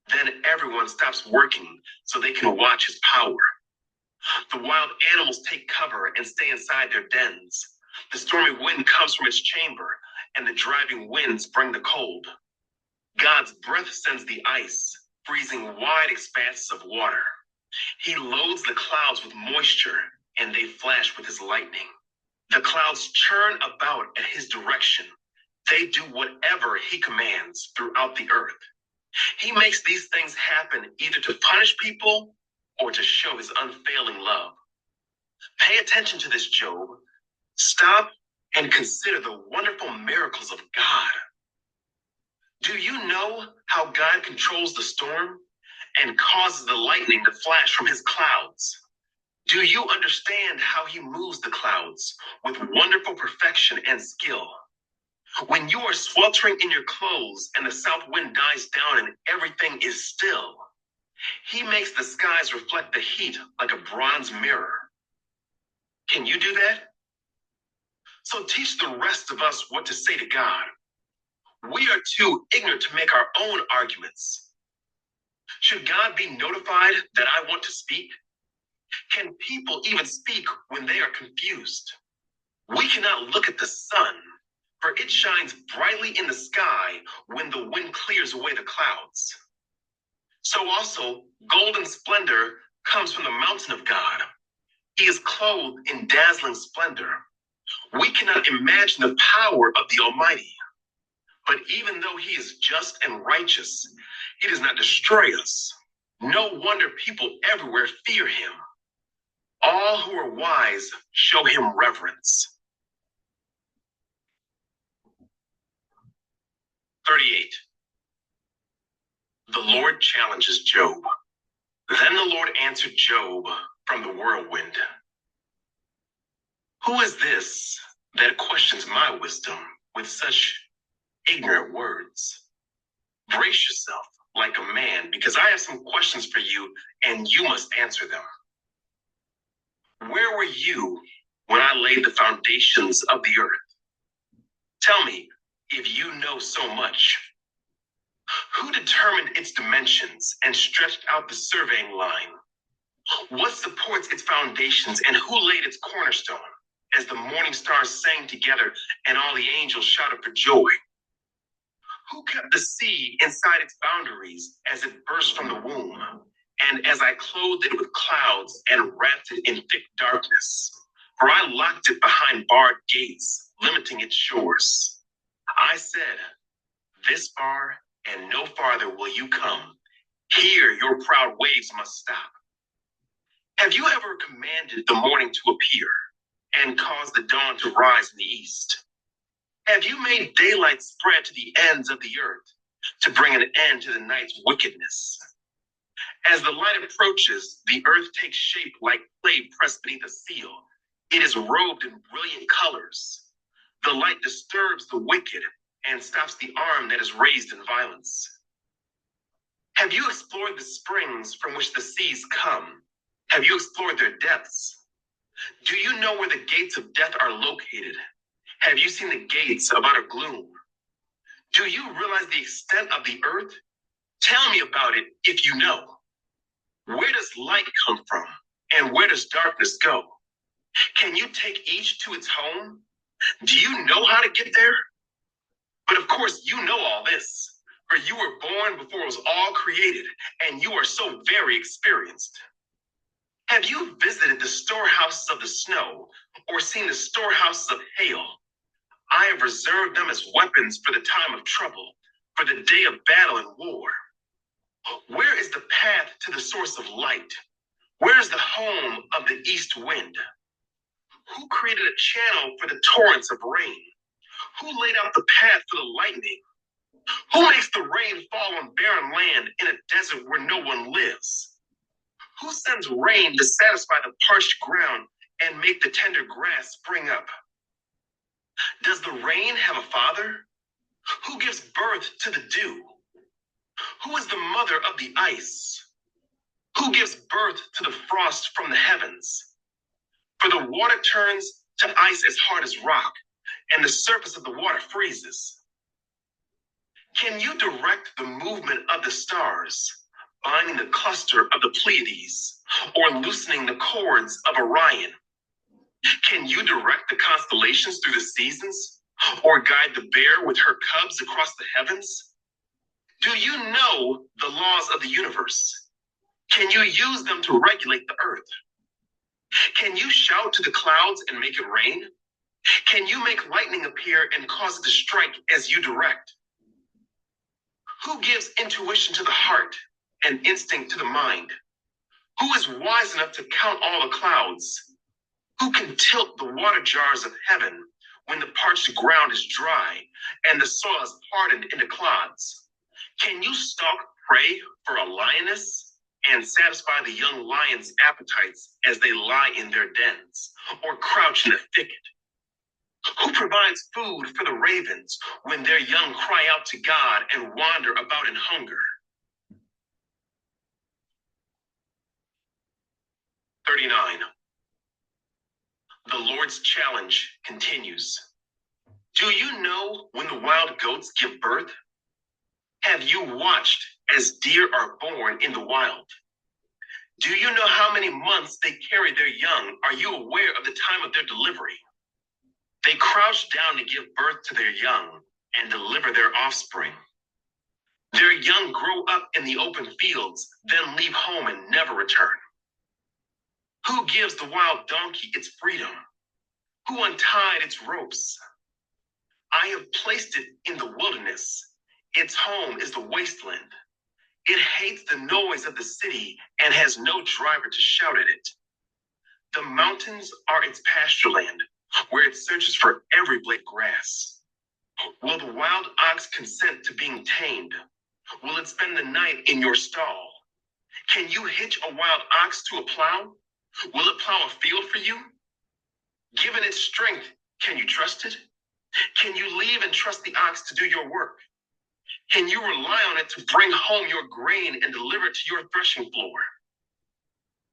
Then everyone stops working so they can watch his power. The wild animals take cover and stay inside their dens. The stormy wind comes from its chamber, and the driving winds bring the cold. God's breath sends the ice, freezing wide expanses of water. He loads the clouds with moisture, and they flash with his lightning. The clouds churn about at his direction. They do whatever he commands throughout the earth. He makes these things happen either to punish people or to show his unfailing love. Pay attention to this, Job. Stop and consider the wonderful miracles of God. Do you know how God controls the storm and causes the lightning to flash from his clouds? Do you understand how he moves the clouds with wonderful perfection and skill? When you are sweltering in your clothes and the south wind dies down and everything is still, he makes the skies reflect the heat like a bronze mirror. Can you do that? So teach the rest of us what to say to God. We are too ignorant to make our own arguments. Should God be notified that I want to speak? Can people even speak when they are confused? We cannot look at the sun, for it shines brightly in the sky when the wind clears away the clouds. So also, golden splendor comes from the mountain of God. He is clothed in dazzling splendor. We cannot imagine the power of the Almighty. But even though he is just and righteous, he does not destroy us. No wonder people everywhere fear him. All who are wise show him reverence. 38. The Lord challenges Job. Then the Lord answered Job from the whirlwind. Who is this that questions my wisdom with such ignorant words? Brace yourself like a man, because I have some questions for you, and you must answer them. Where were you when I laid the foundations of the earth? Tell me if you know so much. Who determined its dimensions and stretched out the surveying line? What supports its foundations, and who laid its cornerstone? As the morning stars sang together and all the angels shouted for joy. Who kept the sea inside its boundaries as it burst from the womb? And as I clothed it with clouds and wrapped it in thick darkness, for I locked it behind barred gates, limiting its shores. I said, this far and no farther will you come. Here your proud waves must stop. Have you ever commanded the morning to appear and caused the dawn to rise in the east? Have you made daylight spread to the ends of the earth to bring an end to the night's wickedness? As the light approaches, the earth takes shape like clay pressed beneath a seal. It is robed in brilliant colors. The light disturbs the wicked and stops the arm that is raised in violence. Have you explored the springs from which the seas come? Have you explored their depths? Do you know where the gates of death are located? Have you seen the gates of utter gloom? Do you realize the extent of the earth? Tell me about it if you know. Where does light come from, and where does darkness go? Can you take each to its home? Do you know how to get there? But of course, you know all this, for you were born before it was all created, and you are so very experienced. Have you visited the storehouses of the snow, or seen the storehouses of hail? I have reserved them as weapons for the time of trouble, for the day of battle and war. Where is the path to the source of light? Where is the home of the east wind? Who created a channel for the torrents of rain? Who laid out the path for the lightning? Who makes the rain fall on barren land in a desert where no one lives? Who sends rain to satisfy the parched ground and make the tender grass spring up? Does the rain have a father? Who gives birth to the dew? Who is the mother of the ice? Who gives birth to the frost from the heavens? For the water turns to ice as hard as rock, and the surface of the water freezes. Can you direct the movement of the stars, binding the cluster of the Pleiades, or loosening the cords of Orion? Can you direct the constellations through the seasons, or guide the bear with her cubs across the heavens? Do you know the laws of the universe? Can you use them to regulate the earth? Can you shout to the clouds and make it rain? Can you make lightning appear and cause it to strike as you direct? Who gives intuition to the heart and instinct to the mind? Who is wise enough to count all the clouds? Who can tilt the water jars of heaven when the parched ground is dry and the soil is hardened into clods? Can you stalk prey for a lioness and satisfy the young lion's appetites as they lie in their dens or crouch in a thicket? Who provides food for the ravens when their young cry out to God and wander about in hunger? 39. The Lord's challenge continues. Do you know when the wild goats give birth? Have you watched as deer are born in the wild? Do you know how many months they carry their young? Are you aware of the time of their delivery? They crouch down to give birth to their young and deliver their offspring. Their young grow up in the open fields, then leave home and never return. Who gives the wild donkey its freedom? Who untied its ropes? I have placed it in the wilderness. Its home is the wasteland. It hates the noise of the city and has no driver to shout at it. The mountains are its pasture land, where it searches for every blade of grass. Will the wild ox consent to being tamed? Will it spend the night in your stall? Can you hitch a wild ox to a plow? Will it plow a field for you? Given its strength, can you trust it? Can you leave and trust the ox to do your work? Can you rely on it to bring home your grain and deliver it to your threshing floor?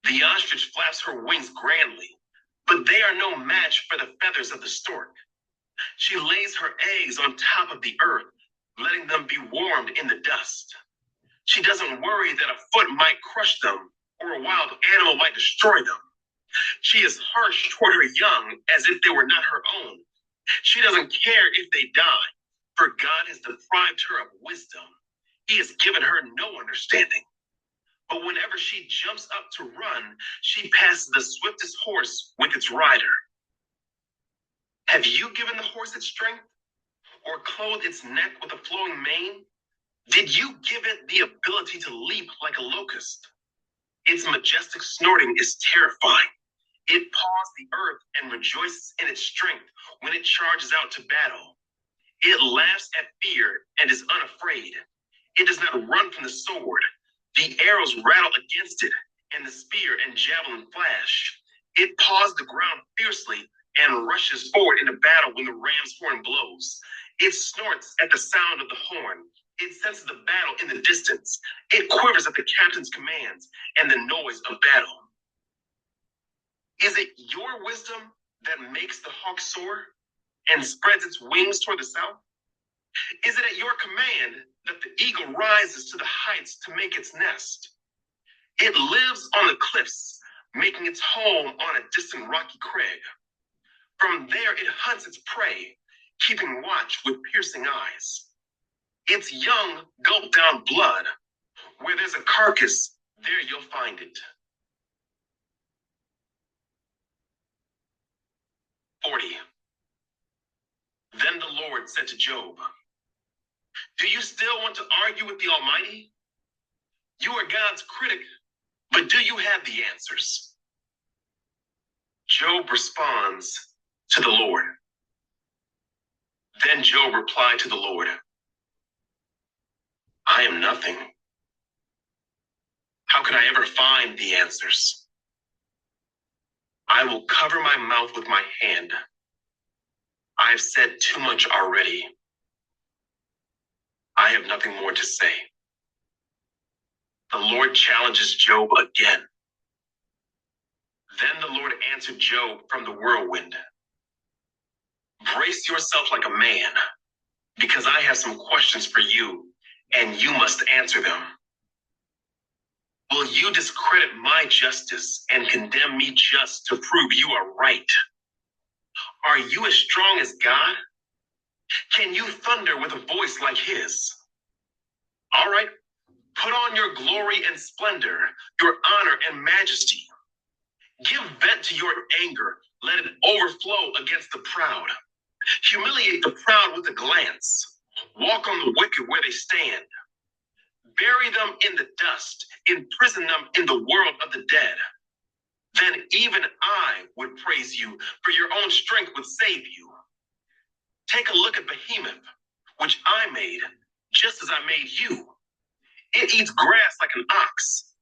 The ostrich flaps her wings grandly, but they are no match for the feathers of the stork. She lays her eggs on top of the earth, letting them be warmed in the dust. She doesn't worry that a foot might crush them or a wild animal might destroy them. She is harsh toward her young as if they were not her own. She doesn't care if they die, for God has deprived her of wisdom. He has given her no understanding. But whenever she jumps up to run, she passes the swiftest horse with its rider. Have you given the horse its strength, or clothed its neck with a flowing mane? Did you give it the ability to leap like a locust? Its majestic snorting is terrifying. It paws the earth and rejoices in its strength when it charges out to battle. It laughs at fear and is unafraid. It does not run from the sword. The arrows rattle against it, and the spear and javelin flash. It paws the ground fiercely and rushes forward into battle when the ram's horn blows. It snorts at the sound of the horn. It senses the battle in the distance. It quivers at the captain's commands and the noise of battle. Is it your wisdom that makes the hawk soar and spreads its wings toward the south? Is it at your command that the eagle rises to the heights to make its nest? It lives on the cliffs, making its home on a distant rocky crag. From there it hunts its prey, keeping watch with piercing eyes. Its young gulp down blood. Where there's a carcass, there you'll find it. 40. Then the Lord said to Job, do you still want to argue with the Almighty? You are God's critic, but do you have the answers? Job responds to the Lord. Then Job replied to the Lord, I am nothing. How could I ever find the answers? I will cover my mouth with my hand. I have said too much already. I have nothing more to say. The Lord challenges Job again. Then the Lord answered Job from the whirlwind. Brace yourself like a man, because I have some questions for you, and you must answer them. Will you discredit my justice and condemn me just to prove you are right? Are you as strong as God? Can you thunder with a voice like his? All right, put on your glory and splendor, your honor and majesty. Give vent to your anger. Let it overflow against the proud. Humiliate the proud with a glance. Walk on the wicked where they stand. Bury them in the dust. Imprison them in the world of the dead. Then even I would praise you, for your own strength would save you. Take a look at Behemoth, which I made, just as I made you. It eats grass like an ox.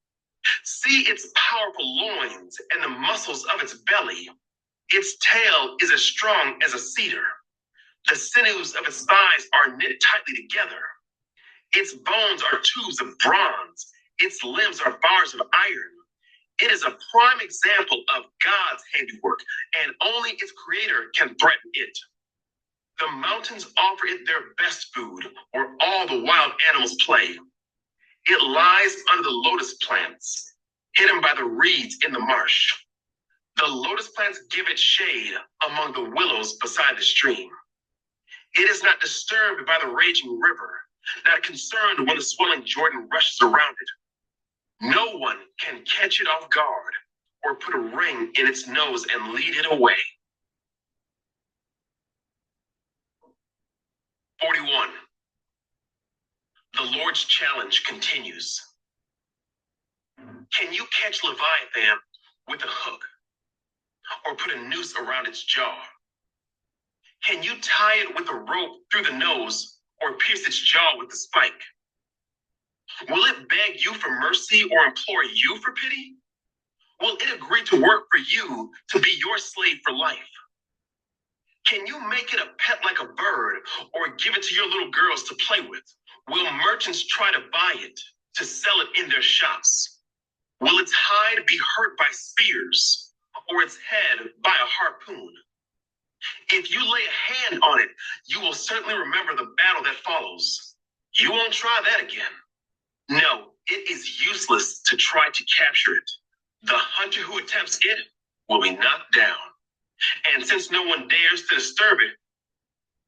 See its powerful loins and the muscles of its belly. Its tail is as strong as a cedar. The sinews of its thighs are knit tightly together. Its bones are tubes of bronze. Its limbs are bars of iron. It is a prime example of God's handiwork, and only its creator can threaten it. The mountains offer it their best food, where all the wild animals play. It lies under the lotus plants, hidden by the reeds in the marsh. The lotus plants give it shade among the willows beside the stream. It is not disturbed by the raging river, not concerned when the swelling Jordan rushes around it. No one can catch it off guard or put a ring in its nose and lead it away. 41. The Lord's challenge continues. Can you catch Leviathan with a hook or put a noose around its jaw? Can you tie it with a rope through the nose or pierce its jaw with a spike? Will it beg you for mercy or implore you for pity? Will it agree to work for you to be your slave for life? Can you make it a pet like a bird or give it to your little girls to play with? Will merchants try to buy it to sell it in their shops? Will its hide be hurt by spears or its head by a harpoon? If you lay a hand on it, you will certainly remember the battle that follows. You won't try that again. No, it is useless to try to capture it. The hunter who attempts it will be knocked down. And since no one dares to disturb it,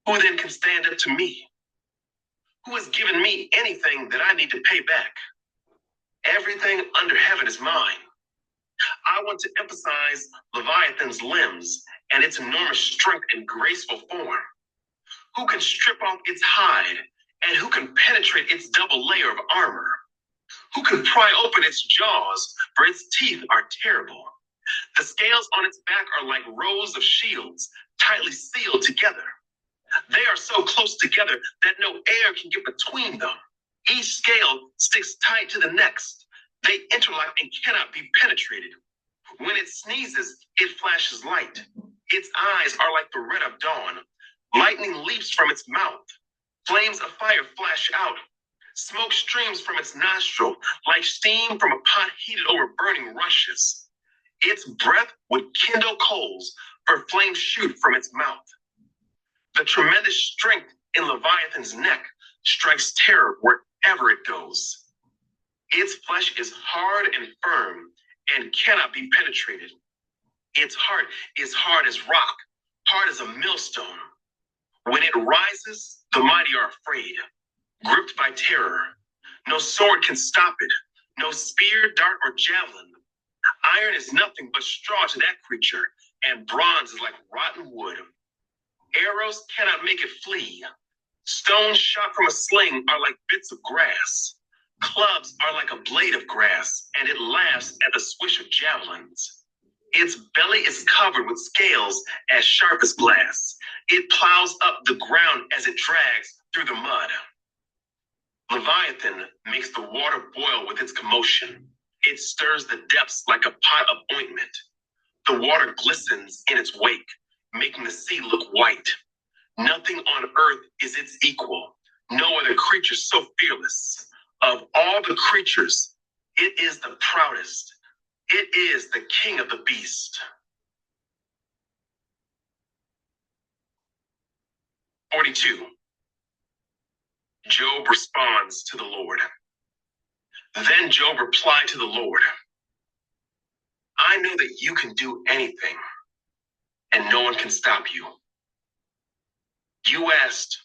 who then can stand up to me? Who has given me anything that I need to pay back? Everything under heaven is mine. I want to emphasize Leviathan's limbs and its enormous strength and graceful form. Who can strip off its hide and who can penetrate its double layer of armor? Who can pry open its jaws, for its teeth are terrible. The scales on its back are like rows of shields, tightly sealed together. They are so close together that no air can get between them. Each scale sticks tight to the next. They interlock and cannot be penetrated. When it sneezes, it flashes light. Its eyes are like the red of dawn. Lightning leaps from its mouth. Flames of fire flash out. Smoke streams from its nostril like steam from a pot heated over burning rushes. Its breath would kindle coals, for flames shoot from its mouth. The tremendous strength in Leviathan's neck strikes terror wherever it goes. Its flesh is hard and firm and cannot be penetrated. Its heart is hard as rock, hard as a millstone. When it rises, the mighty are afraid, gripped by terror. No sword can stop it, no spear, dart, or javelin. Iron is nothing but straw to that creature, and bronze is like rotten wood. Arrows cannot make it flee. Stones shot from a sling are like bits of grass. Clubs are like a blade of grass, and it laughs at the swish of javelins. Its belly is covered with scales as sharp as glass. It plows up the ground as it drags through the mud. Leviathan makes the water boil with its commotion. It stirs the depths like a pot of ointment. The water glistens in its wake, making the sea look white. Nothing on earth is its equal. No other creature so fearless. Of all the creatures, it is the proudest. It is the king of the beast. 42. Job responds to the Lord. Then Job replied to the Lord, I know that you can do anything, and no one can stop you. You asked,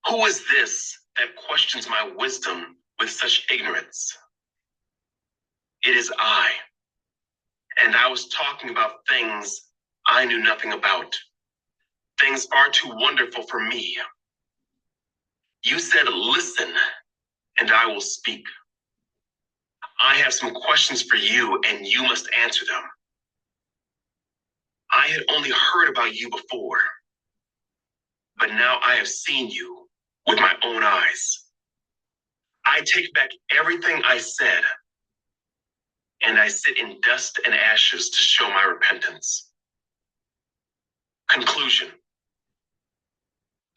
who is this that questions my wisdom with such ignorance? It is I, and I was talking about things I knew nothing about, things far too wonderful for me. You said, listen, and I will speak. I have some questions for you, and you must answer them. I had only heard about you before, but now I have seen you with my own eyes. I take back everything I said, and I sit in dust and ashes to show my repentance. Conclusion.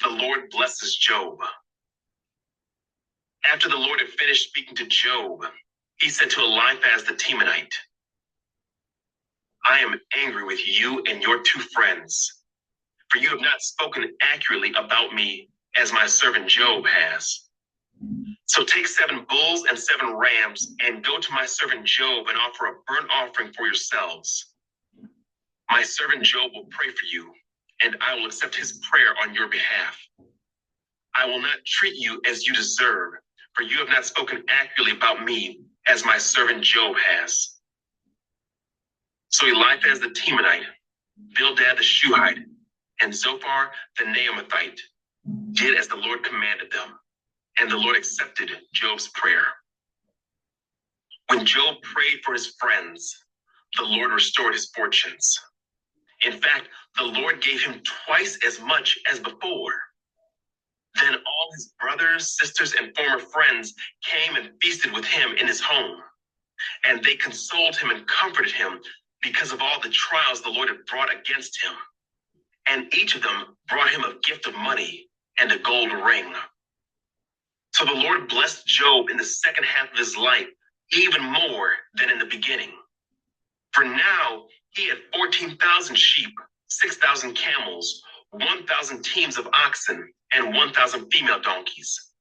The Lord blesses Job. After the Lord had finished speaking to Job, he said to Eliphaz the Temanite, I am angry with you and your two friends, for you have not spoken accurately about me as my servant Job has. So take 7 bulls and 7 rams and go to my servant Job and offer a burnt offering for yourselves. My servant Job will pray for you, and I will accept his prayer on your behalf. I will not treat you as you deserve, for you have not spoken accurately about me as my servant Job has. So Eliphaz the Temanite, Bildad the Shuhite, and Zophar the Naamathite did as the Lord commanded them, and the Lord accepted Job's prayer. When Job prayed for his friends, the Lord restored his fortunes. In fact, the Lord gave him twice as much as before. Then all his brothers, sisters, and former friends came and feasted with him in his home. And they consoled him and comforted him because of all the trials the Lord had brought against him. And each of them brought him a gift of money and a gold ring. So the Lord blessed Job in the second half of his life even more than in the beginning. For now he had 14,000 sheep, 6,000 camels, 1,000 teams of oxen, and 1,000 female donkeys.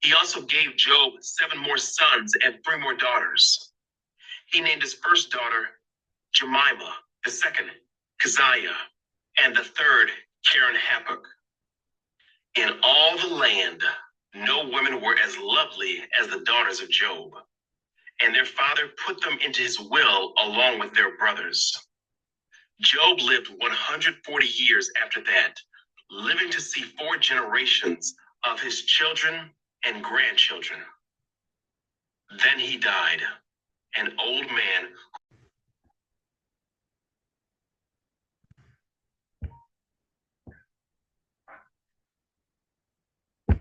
He also gave Job 7 more sons and 3 more daughters. He named his first daughter Jemima, the second Keziah, and the third Karen-Hapuk. In all the land, no women were as lovely as the daughters of Job, and their father put them into his will along with their brothers. Job lived 140 years after that, living to see 4 generations of his children and grandchildren. Then he died, an old man